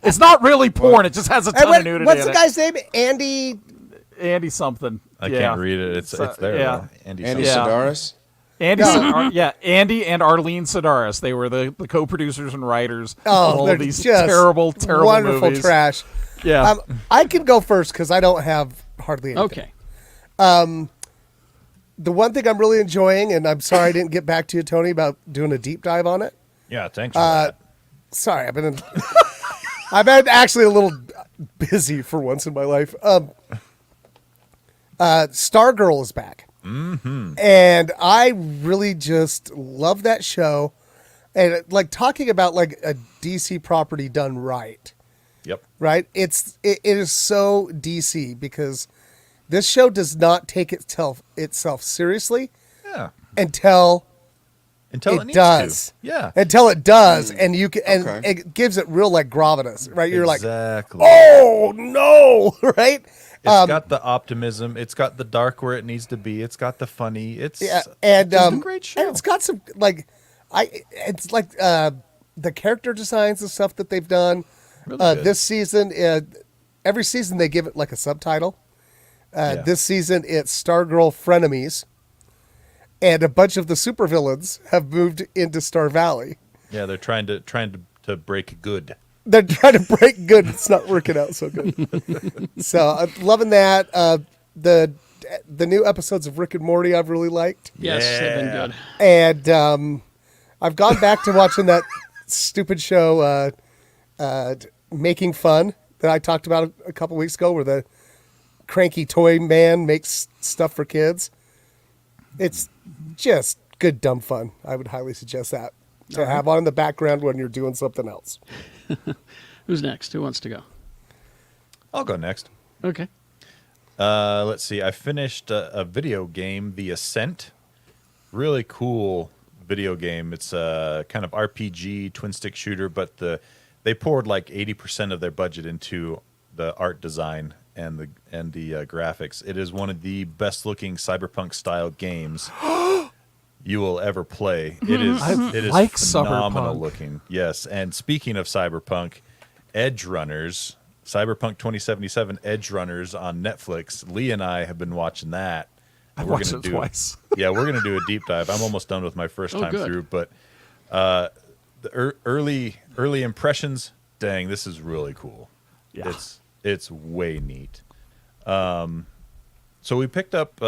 It's not really porn. It just has a Hey, ton of nudity what's in the it. guy's name? Andy. Andy something. I Yeah. can't read it. It's there. yeah. Andy Andy something. Yeah. Sedaris. Andy, No. Andy and Arlene Sedaris. They were the co-producers and writers of Oh, all they're of these just terrible wonderful movies. trash. Yeah. I can go first because I don't have hardly anything. Okay. The one thing I'm really enjoying, and I'm sorry I didn't get back to you, Tony, about doing a deep dive on it. Yeah, thanks for that. Sorry, I've been actually a little busy for once in my life. Stargirl is back. Mm-hmm. And I really just love that show. And like talking about like a DC property done right. Yep. Right? It is so DC because this show does not take itself seriously Yeah. until Until it needs does. to. Yeah. Until it does, and you can, and Okay. it gives it real like gravitas, right? You're like, Exactly. oh no, right? It's got the optimism. It's got the dark where it needs to be. It's got the funny. It's Yeah, and just a great show. and it's got some like, it's like the character designs and stuff that they've done Really good. this season. Every season they give it like a subtitle. Yeah. This season, it's Stargirl frenemies, and a bunch of the supervillains have moved into Star Valley. Yeah, they're trying to break good. They're trying to break good. It's not working out so good. So I'm loving that. The new episodes of Rick and Morty I've really liked. Yes, they've been good. And I've gone back to watching that stupid show, Making Fun, that I talked about a couple weeks ago, where the cranky toy man makes stuff for kids. It's just good, dumb fun. I would highly suggest that to have on in the background when you're doing something else. Who's next? Who wants to go? I'll go next. Okay. Let's see. I finished a video game, The Ascent. Really cool video game. It's a kind of RPG twin stick shooter, but they poured like 80% of their budget into the art design and the graphics. It is one of the best looking cyberpunk style games you will ever play. It is like phenomenal cyberpunk. looking. Yes, and speaking of cyberpunk, Edge Runners, Cyberpunk 2077 Edge Runners on Netflix. Lee and I have been watching that. I We're watched gonna it twice. Yeah, we're gonna do a deep dive. I'm almost done with my first time good. through, but the early impressions. Dang, this is really cool. Yeah. It's way neat. So we picked up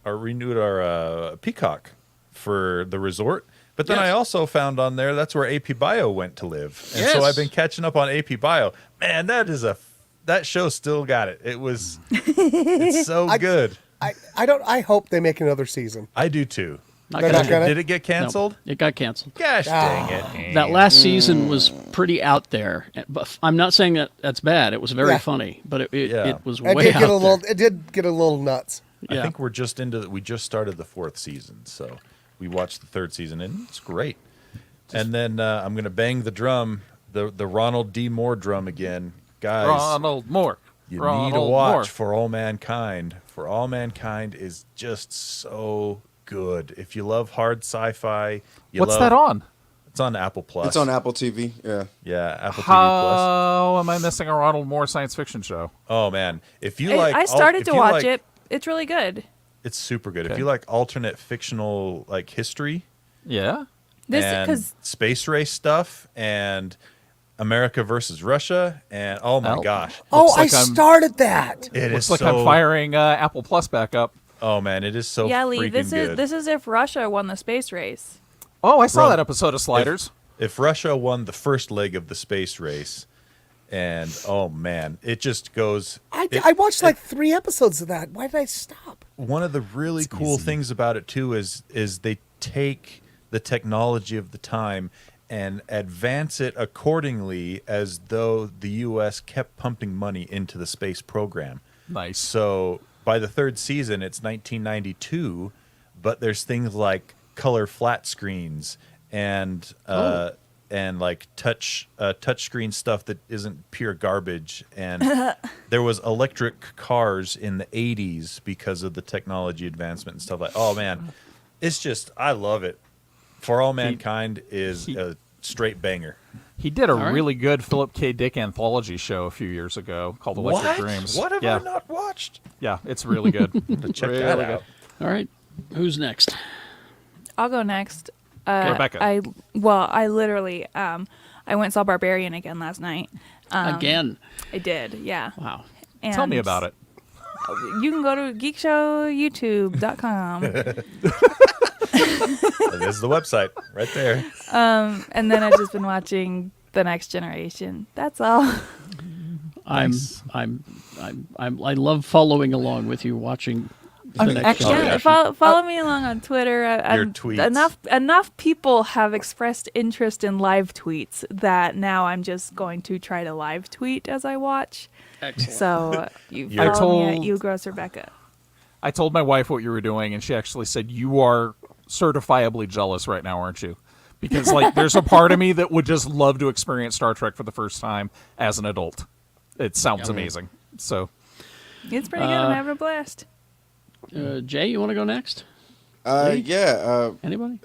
renewed our Peacock for the resort, but then Yes. I also found on there that's where AP Bio went to live, and so Yes. I've been catching up on AP Bio. Man, that show still got it. It's so good. I hope they make another season. I do too. Not They're gonna not gonna? Did it get canceled? No, it got canceled. Gosh dang it. That last season was pretty out there. But I'm not saying that that's bad. It was very Yeah. funny, but it Yeah. was It way did out get a little. there. It did get a little nuts. I Yeah. think we just started the 4th season, so we watched the 3rd season, and it's great. And then I'm gonna bang the drum, the Ronald D. Moore drum again, guys. Ronald Moore. You Ronald need to watch Moore. For All Mankind. For All Mankind is just so good. If you love hard sci-fi, What's that on? It's on Apple Plus. It's on Apple TV. Yeah. Yeah, Apple TV Plus. How am I missing a Ronald Moore science fiction show? Oh man, if you like, I started if to you watch like- it. It's really good. It's super good. If Okay. you like alternate fictional like history, Yeah. This and because space race stuff and America versus Russia and oh my Well, gosh, Oh, Looks like I I'm- started that. it Looks is like so. I'm firing Apple Plus back up. Oh man, it is so yeah, Lee, freaking this good. is if Russia won the space race. Oh, I saw Bro, that episode of Sliders. If Russia won the first leg of the space race, and oh man, it just goes. I watched like 3 episodes of that. Why did I stop? One of the really cool things about it too is they take the technology of the time and advance it accordingly as though the U.S. kept pumping money into the space program. Nice. So by the 3rd season, it's 1992, but there's things like color flat screens and like touch screen stuff that isn't pure garbage. And there was electric cars in the 80s because of the technology advancement and stuff like. Oh man, it's just I love it. For All Mankind is a straight banger. He did a right. really good Philip K. Dick anthology show a few years ago called Electric Dreams. What have yeah. I not watched? Yeah, it's really good. Check Really that good. out. All right. Who's next? I'll go next. Rebecca. I literally I went and saw Barbarian again last night. Again. I did, yeah. Wow. And Tell me about it. You can go to geekshowyoutube.com. There's the website right there. And then I've just been watching The Next Generation. That's all. I love following along with you watching the next actually- generation. Yeah, follow me along on Twitter. Your tweets. Enough people have expressed interest in live tweets that now I'm just going to try to live tweet as I watch. Excellent. So you You're follow me at told- You Gross Rebecca. I told my wife what you were doing, and she actually said, "You are certifiably jealous right now, aren't you?" Because like, there's a part of me that would just love to experience Star Trek for the first time as an adult. It sounds amazing. So It's pretty good. I'm having a blast. Jay, you want to go next? Yeah. Anybody?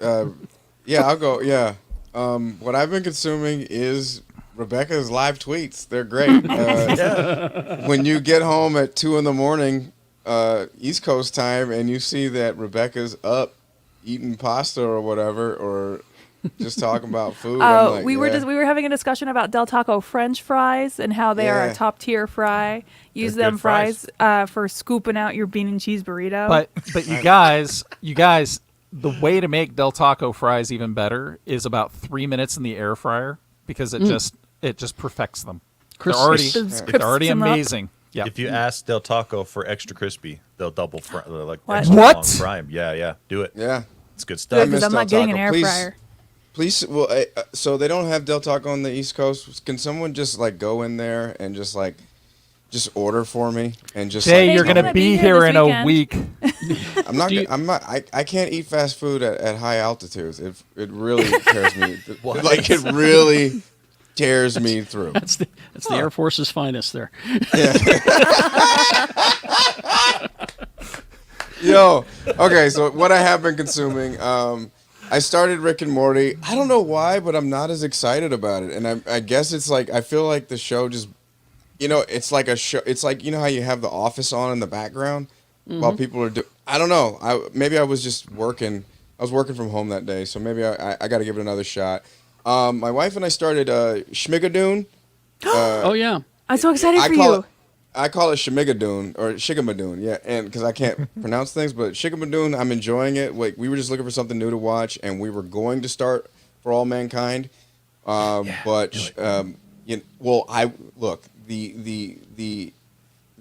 Yeah, I'll go. Yeah. What I've been consuming is Rebecca's live tweets, they're great. When you get home at 2 a.m. East Coast time and you see that Rebecca's up eating pasta or whatever, or just talking about food. I'm like, we were having a discussion about Del Taco French fries and how they are a top tier fry. Use They're them good fries. for scooping out your bean and cheese burrito. But you guys, the way to make Del Taco fries even better is about 3 minutes in the air fryer because it just perfects them. They're Crispy. They're already Them up. amazing. Yeah. If you ask Del Taco for extra crispy, they'll double fry, like What? extra What? long fry 'em. Yeah, do it. yeah. It's good Good, stuff. miss because I'm Del not getting an Taco. air Please. fryer. Please, well, so they don't have Del Taco on the East Coast. Can someone just like go in there and just order for me and just Jay, like, you're They're gonna gonna be be here here in this a weekend. week. I'm not. Do you- I'm not. I can't eat fast food at high altitudes. It really tears me. Like it really tears me through. That's the Air Force's finest there. Yo. Okay. So what I have been consuming. I started Rick and Morty. I don't know why, but I'm not as excited about it. And I guess it's like I feel like the show just. It's like a show. It's like how you have The Office on in the background while people are I don't know. Maybe I was just working. I was working from home that day, so maybe I got to give it another shot. My wife and I started Schmigadoon. Oh yeah. I'm so excited for call you. it I call it Shmigadoon or Shigamadoon, yeah, and because I can't pronounce things, but Shigamadoon, I'm enjoying it. Like we were just looking for something new to watch, and we were going to start For All Mankind, but I look the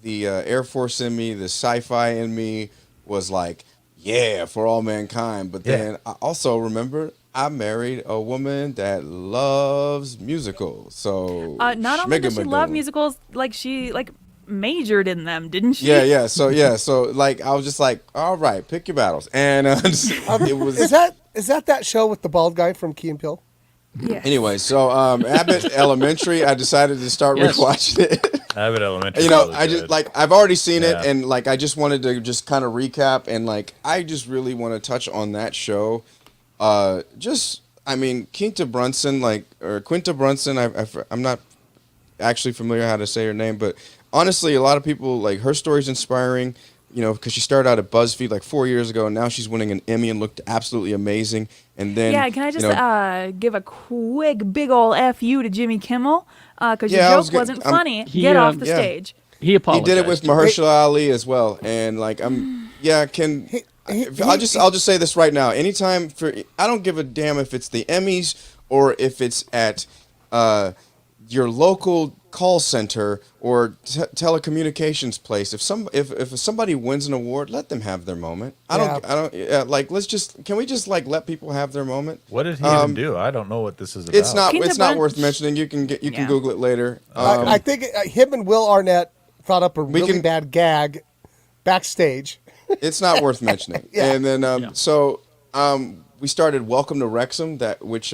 Air Force in me, the sci-fi in me was like, yeah, For All Mankind, but then I also remember I married a woman that loves musicals, so Not only does she love Shmigadoon. musicals, like she majored in them, didn't she? Yeah. So like I was just like, all right, pick your battles, and it was. Is that show with the bald guy from Key and Peele? Yes. Anyway, so Abbott Elementary, I decided to start Yes. rewatching it. Abbott Elementary. I just like I've already seen it, Yeah. and like I just wanted to just kind of recap, and like I just really want to touch on that show. Quinta Brunson, I'm not actually familiar how to say her name, but honestly, a lot of people like her story's inspiring. Because she started out at BuzzFeed like 4 years ago, and now she's winning an Emmy and looked absolutely amazing. And then Yeah, can I just give a quick big ol' FU to Jimmy Kimmel? Because Yeah, I your was joke gonna- wasn't I'm- funny. He, Get off the yeah. stage. He he apologized. did it with Mahershala Ali as well, and like I'll just say this right now. Anytime I don't give a damn if it's the Emmys or if it's at your local call center or telecommunications place. If somebody wins an award, let them have their moment. Can we just like let people have their moment? What did he even do? I don't know what this is about. It's not Quinta it's not Brunson- worth mentioning. You can Yeah. Google it later. I think him and Will Arnett thought up a really can- bad gag backstage. It's not worth mentioning. Yeah. And then we started Welcome to Wrexham, which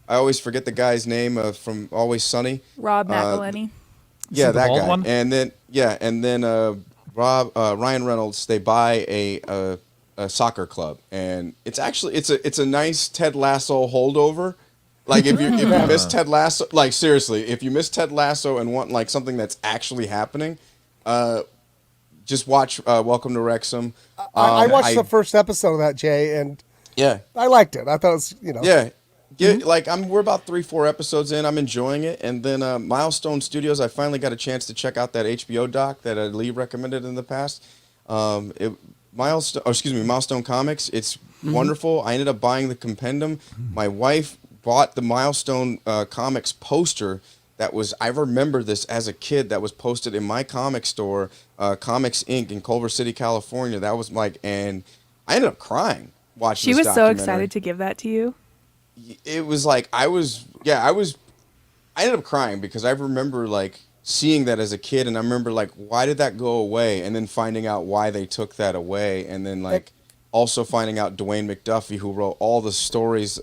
I always forget the guy's name from Always Sunny. Rob McElhenney. Yeah, the that bald guy. one? And then Ryan Reynolds, they buy a soccer club, and it's a nice Ted Lasso holdover. Like if you miss Ted Lasso, like seriously, if you miss Ted Lasso and want like something that's actually happening, just watch Welcome to Wrexham. I watched the first episode of that, Jay, and Yeah. I liked it. I thought it was, Yeah. We're about 3-4 episodes in. I'm enjoying it. And then Milestone Studios, I finally got a chance to check out that HBO doc that Lee recommended in the past. Milestone Comics. It's wonderful. I ended up buying the compendium. My wife bought the Milestone Comics poster I remember this as a kid, that was posted in my comic store, Comics Inc. in Culver City, California. That was and I ended up crying watching She this was so documentary. excited to give that to you. It was like I ended up crying because I remember like seeing that as a kid, and I remember like, why did that go away? And then finding out why they took that away, and then like also finding out Dwayne McDuffie, who wrote all the stories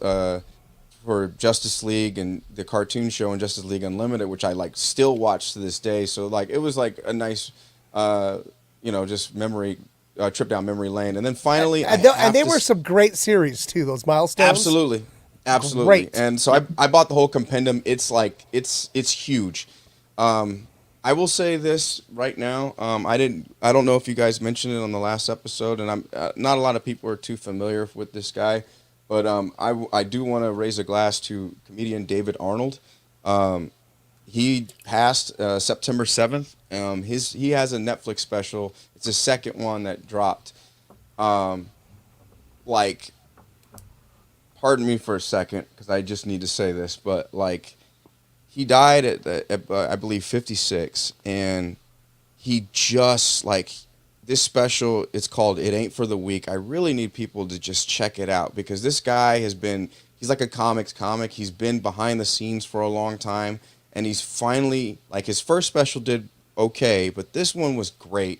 for Justice League and the cartoon show and Justice League Unlimited, which I like still watch to this day. So like it was like a nice just memory trip down memory lane. And then finally and they were some great series too. Those Milestones. absolutely. Absolutely. Great. And so I bought the whole compendium. It's like it's huge. I will say this right now. I don't know if you guys mentioned it on the last episode, and I'm not a lot of people are too familiar with this guy, but I do want to raise a glass to comedian David Arnold. He passed September 7th. He has a Netflix special. It's his second one that dropped. Like, pardon me for a second because I just need to say this, but like, he died at I believe 56, and he just like this special. It's called "It Ain't for the Weak." I really need people to just check it out because this guy he's like a comics comic. He's been behind the scenes for a long time, and he's finally like his first special did okay, but this one was great,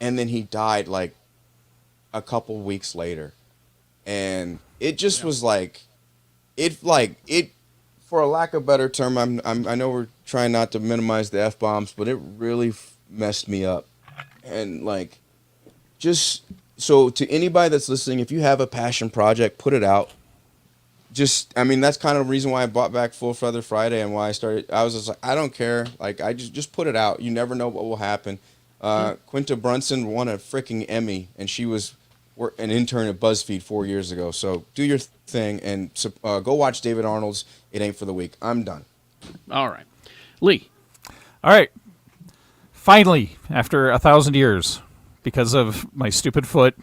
and then he died like a couple weeks later, and it just was like it for a lack of a better term. I know we're trying not to minimize the F-bombs, but it really messed me up. And like, just so to anybody that's listening, if you have a passion project, put it out. That's kind of the reason why I bought back Full Feather Friday and why I was just like, I don't care. Like, I just put it out. You never know what will happen. Quinta Brunson won a freaking Emmy, and she was an intern at BuzzFeed 4 years ago. So do your thing and go watch David Arnold's It Ain't for the Weak. I'm done. All right. Lee. All right. Finally, after 1,000 years, because of my stupid foot,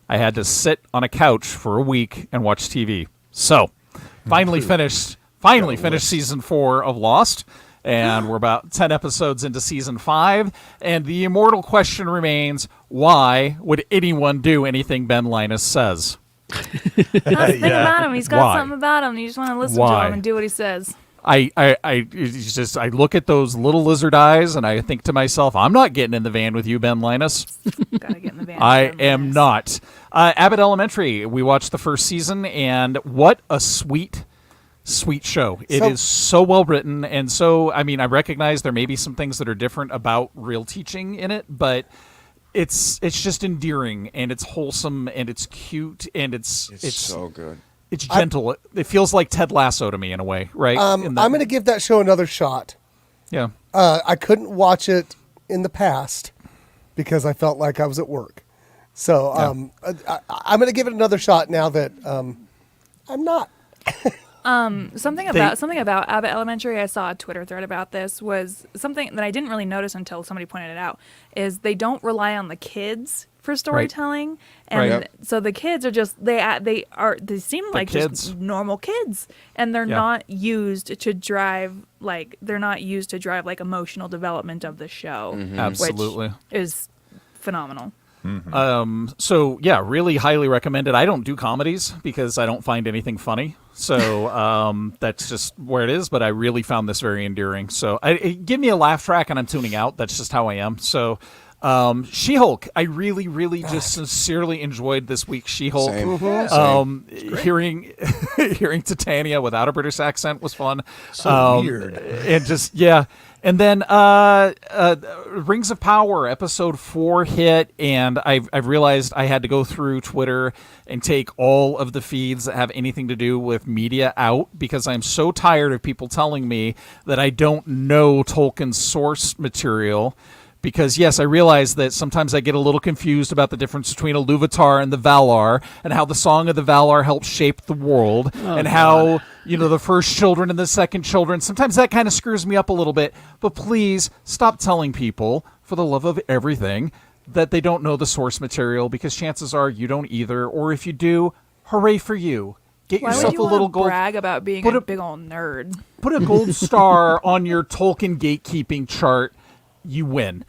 I had to sit on a couch for a week and watch TV. So, finally finished season 4 of Lost, and we're about 10 episodes into season 5, and the immortal question remains, why would anyone do anything Ben Linus says? That's the thing about him. He's got Why? something about him. You just want to listen to Why? him and do what he says. I look at those little lizard eyes and I think to myself, I'm not getting in the van with you, Ben Linus. Gotta get in the van. I am not. Abbott Elementary, we watched the first season, and what a sweet show. It is so well written, and so, I recognize there may be some things that are different about real teaching in it, but it's just endearing, and it's wholesome, and it's cute, and it's so good. It's gentle. It feels like Ted Lasso to me in a way, right? I'm going to give that show another shot. Yeah. I couldn't watch it in the past because I felt like I was at work. So I'm going to give it another shot now that I'm not. Something about Abbott Elementary, I saw a Twitter thread about this, was something that I didn't really notice until somebody pointed it out, is they don't rely on the kids for storytelling. And Right. so the kids are just, they seem like kids. just normal kids, and they're not used to drive like emotional development of the show. Absolutely. Which is phenomenal. So yeah, really highly recommended. I don't do comedies because I don't find anything funny. So that's just where it is. But I really found this very endearing. So give me a laugh track and I'm tuning out. That's just how I am. So She-Hulk, I really, really just sincerely enjoyed this week's She-Hulk. Same. Hearing Titania without a British accent was fun. So weird. And just and then Rings of Power episode 4 hit, and I've realized I had to go through Twitter and take all of the feeds that have anything to do with media out because I'm so tired of people telling me that I don't know Tolkien's source material. Because, yes, I realize that sometimes I get a little confused about the difference between a Iluvatar and the Valar, and how the Song of the Valar helped shape the world, and how, the first children and the second children, sometimes that kind of screws me up a little bit. But please, stop telling people, for the love of everything, that they don't know the source material, because chances are you don't either, or if you do, hooray for you. Get Why yourself would you a little want to gold. brag about being a big old nerd? Put a gold star on your Tolkien gatekeeping chart. You win.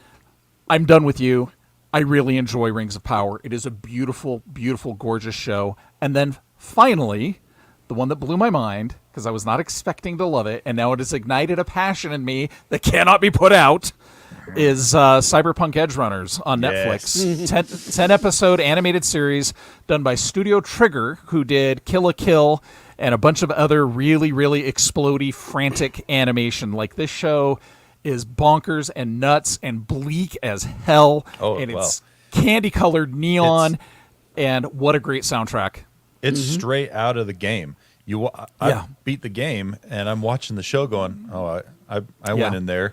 I'm done with you. I really enjoy Rings of Power. It is a beautiful, beautiful, gorgeous show. And then finally, the one that blew my mind, because I was not expecting to love it, and now it has ignited a passion in me that cannot be put out, is Cyberpunk Edgerunners on Netflix. 10-episode animated series done by Studio Trigger, who did Kill la Kill and a bunch of other really, really explodey, frantic animation. Like, this show is bonkers and nuts and bleak as hell. It's candy-colored neon, and what a great soundtrack. It's straight out of the game. I Yeah. beat the game, and I'm watching the show going, oh, I went Yeah. in there. It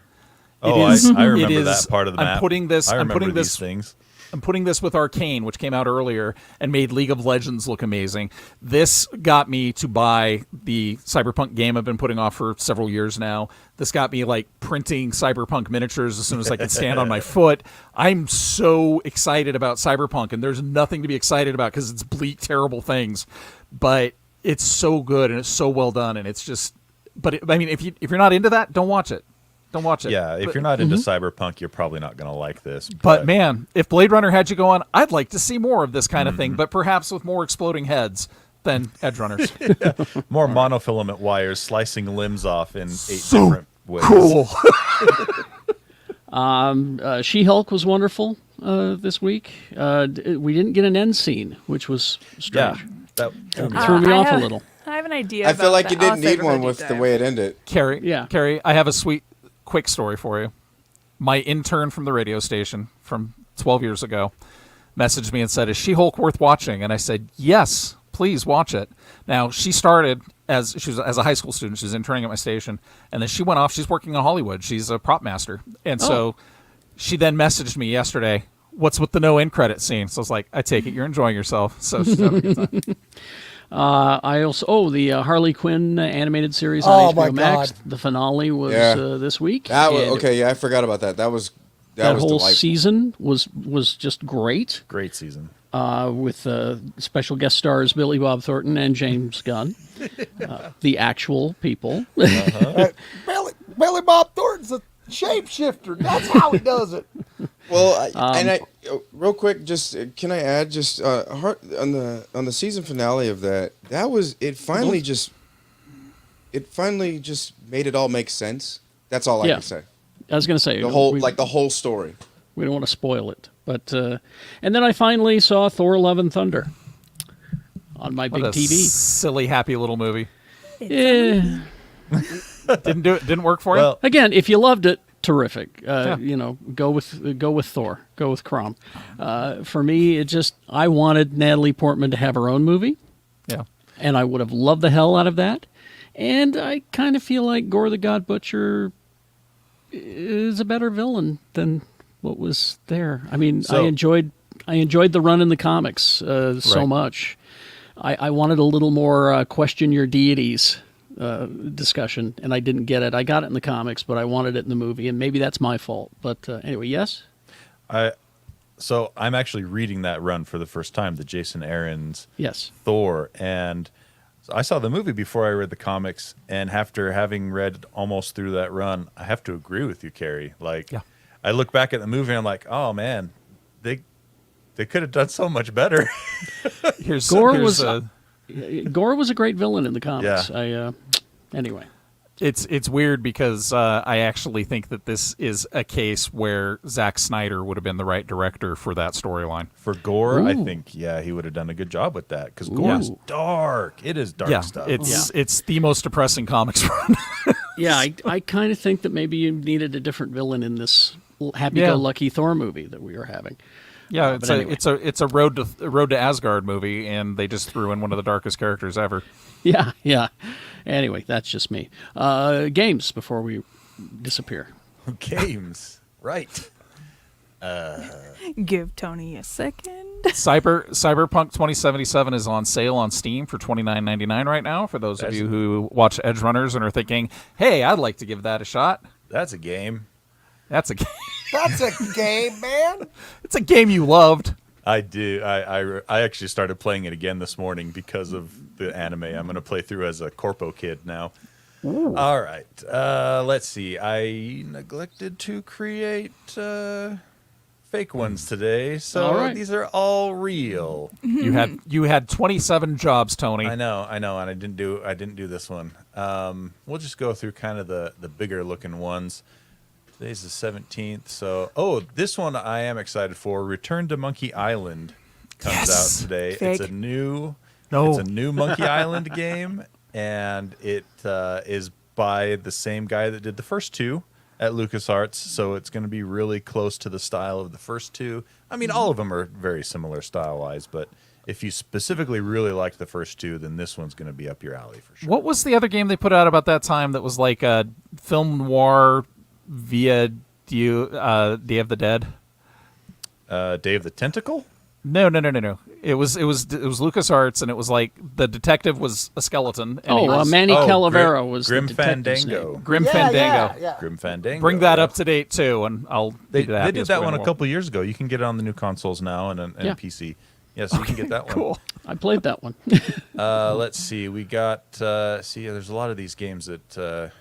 Oh, is- I it remember is- that part of the I'm map. putting this- I I'm remember putting these this- things. I'm putting this with Arcane, which came out earlier and made League of Legends look amazing. This got me to buy the Cyberpunk game I've been putting off for several years now. This got me like printing Cyberpunk miniatures as soon as I could stand on my foot. I'm so excited about Cyberpunk, and there's nothing to be excited about because it's bleak, terrible things. But it's so good and it's so well done, and it's just. But I mean, if you're not into that, don't watch it. Don't watch it. Yeah, if But- you're not into Cyberpunk, you're probably not going to like this. But man, if Blade Runner had you going, I'd like to see more of this kind of Mm-hmm. thing, but perhaps with more exploding heads than Edge Runners. more monofilament wires slicing limbs off in 8 So different ways. cool. She-Hulk was wonderful this week. We didn't get an end scene, which was Yeah, strange. that Threw me I off a have- little. I have an idea. I feel about like that. you didn't I'll save need it for one deep with the dive. way it ended. Carrie, Yeah. Carrie, I have a sweet, quick story for you. My intern from the radio station from 12 years ago messaged me and said, "Is She-Hulk worth watching?" And I said, "Yes, please watch it." Now, she started as a high school student. She was interning at my station, and then she went off. She's working in Hollywood. She's a prop master, and so she then messaged me yesterday. What's with the no end credit scene? So I was like, I take it you're enjoying yourself. So she's having a good time. I also the Harley Quinn animated series Oh, on my HBO Max. God. The finale was Yeah. This week. That was, and okay, yeah, I forgot about that. That was That whole delightful. season was just great. great season. With special guest stars Billy Bob Thornton and James Gunn, the actual people. Billy Bob Thornton's a shapeshifter. That's how he does it. Well, real quick, just can I add just on the season finale of that was it finally just made it all make sense. That's all I Yeah. can say. I was going to say The whole we, the whole story. we don't want to spoil it, but and then I finally saw Thor: Love and Thunder on my What big a TV. silly, happy little movie. Eh, Didn't work for you? Well, again, if you loved it, terrific. Yeah. You know, go with Thor, go with Crom. For me, I wanted Natalie Portman to have her own movie, yeah. and I would have loved the hell out of that. And I kind of feel like Gore the God Butcher is a better villain than what was there. I mean, So- I enjoyed the run in the comics so Right. much. I wanted a little more question your deities discussion, and I didn't get it. I got it in the comics, but I wanted it in the movie, and maybe that's my fault. But anyway, yes? so I'm actually reading that run for the first time, the Jason Aaron's Yes. Thor, and I saw the movie before I read the comics, and after having read almost through that run, I have to agree with you, Carrie. Like, Yeah. I look back at the movie and I'm like, oh man, they could have done so much better. Here's Gore here's, was Gore was a great villain in the comics. Yeah. Anyway. It's weird because I actually think that this is a case where Zack Snyder would have been the right director for that storyline. For Gore, I Ooh. think, yeah, he would have done a good job with that because Gore is Ooh. dark. It is dark Yeah, stuff. it's the most depressing comics run. Yeah, I kind of think that maybe you needed a different villain in this happy-go-lucky Thor movie that we are having. Yeah, but anyway. it's a road to Asgard movie, and they just threw in one of the darkest characters ever. Yeah. Anyway, that's just me. Games before we disappear. Games, right? Give Tony a second. Cyberpunk 2077 is on sale on Steam for $29.99 right now. For those of you who watch Edge Runners and are thinking, "Hey, I'd like to give that a shot," That's a game. that's a That's a game, man. it's a game you loved. I do. I actually started playing it again this morning because of the anime. I'm going to play through as a corpo kid now. All right. Let's see. I neglected to create fake ones today, so All right. these are all real. You had 27 jobs, Tony. I know, and I didn't do this one. We'll just go through kind of the bigger looking ones. Today's the 17th, so this one I am excited for. Return to Monkey Island comes Yes. out today. Fake. It's a new No. Monkey Island game, and it is by the same guy that did the first two. at LucasArts, so it's going to be really close to the style of the first two. I mean, all of them are very similar style-wise, but if you specifically really liked the first two, then this one's going to be up your alley for sure. What was the other game they put out about that time that was like a film noir via Day of the Dead? Day of the Tentacle? No. It was LucasArts, and it was like the detective was a skeleton. And he was, Manny Calavera was Grim the detective's Fandango. name. Grim Fandango. Yeah. Grim Fandango. Bring that yeah. up to date too, and I'll They be the happiest did that boy in one the a world. couple years ago. You can get it on the new consoles now and Yeah. PC. Yes, you can get that one. Cool. I played that one. Let's see. We got there's a lot of these games that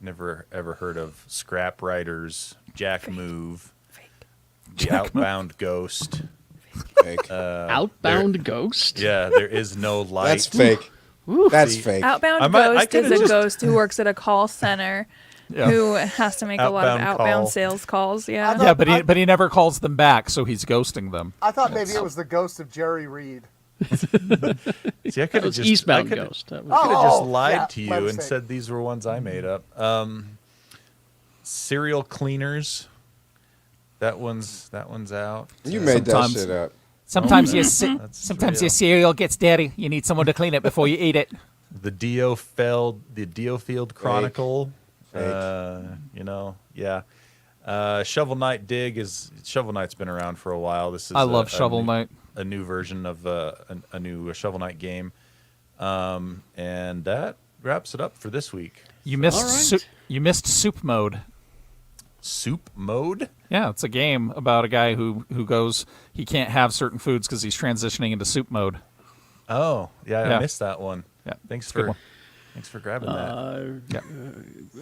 never ever heard of. Scrap Riders, Jack Move, The Outbound Ghost. Fake. Outbound Ghost? Yeah, there is no light. That's fake. That's fake. Outbound I Ghost could've is a just- ghost who works at a call center Yeah. who has to make a lot of Outbound outbound call. sales calls. Yeah. thought- Yeah, but he never calls them back, so he's ghosting them. I thought maybe it was the ghost of Jerry Reed. See, I could That have was just Eastbound I could Ghost. That was, have just Oh, lied yeah, to my you and mistake. said these were ones I made up. Serial Cleaners. That one's out. You made that Sometimes- shit up. Sometimes That's real. your cereal gets dirty. You need someone to clean it before you eat it. The Dio Field Chronicle. Fake. Yeah. Shovel Knight Shovel Knight's been around for a while. This is I love Shovel Knight. a new version of a new Shovel Knight game. And that wraps it up for this week. You missed All right. you missed Soup Mode. Soup Mode. Yeah, it's a game about a guy who goes he can't have certain foods because he's transitioning into soup mode. Oh, yeah, Yeah. I missed that one. Yeah, Thanks it's a good for one. thanks for grabbing that.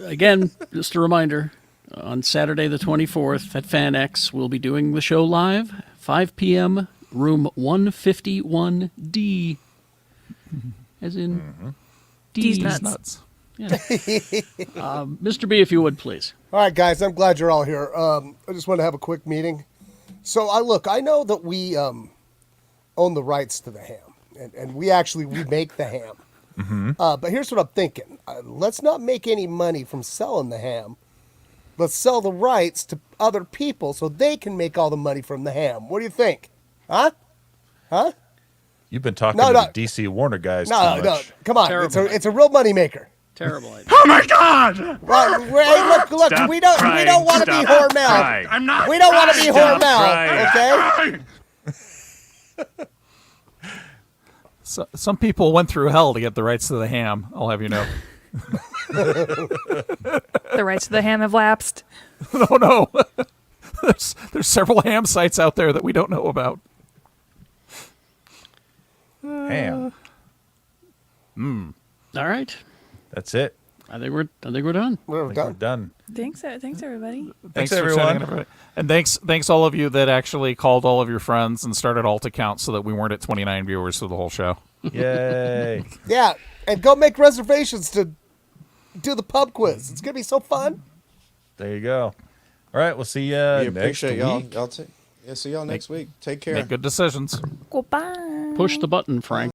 Again, just a reminder, on Saturday the 24th at FanX, we'll be doing the show live, 5 p.m., room 151D. As in D's D's nuts. Yeah. Mr. B, if you would, please. All right, guys, I'm glad you're all here. I just want to have a quick meeting. So, I know that we own the rights to the ham, and we make the ham. Mm-hmm. But here's what I'm thinking. Let's not make any money from selling the ham. Let's sell the rights to other people so they can make all the money from the ham. What do you think? Huh? You've been talking No, to no. the DC Warner guys too No, much. no, come on. Terrible. It's a real money maker. Terrible idea. Oh my God! Well, hey, look, Stop we don't crying. want to be Stop Hormel. crying. I'm not. We don't want to be Stop Hormel, crying. okay? So, some people went through hell to get the rights to the ham. I'll have you know. The rights to the ham have lapsed. No. There's several ham sites out there that we don't know about. Ham. All right. That's it. I think we're done. We're I think we're done. done. Thanks, everybody. Thanks, for everyone. chatting in, everybody. And thanks all of you that actually called all of your friends and started alt accounts so that we weren't at 29 viewers through the whole show. Yay. Yeah, and go make reservations to do the pub quiz. It's gonna be so fun. There you go. All right, we'll see you We next appreciate y'all. week. See y'all next week. Take care. Make good decisions. Goodbye. Push the button, Frank.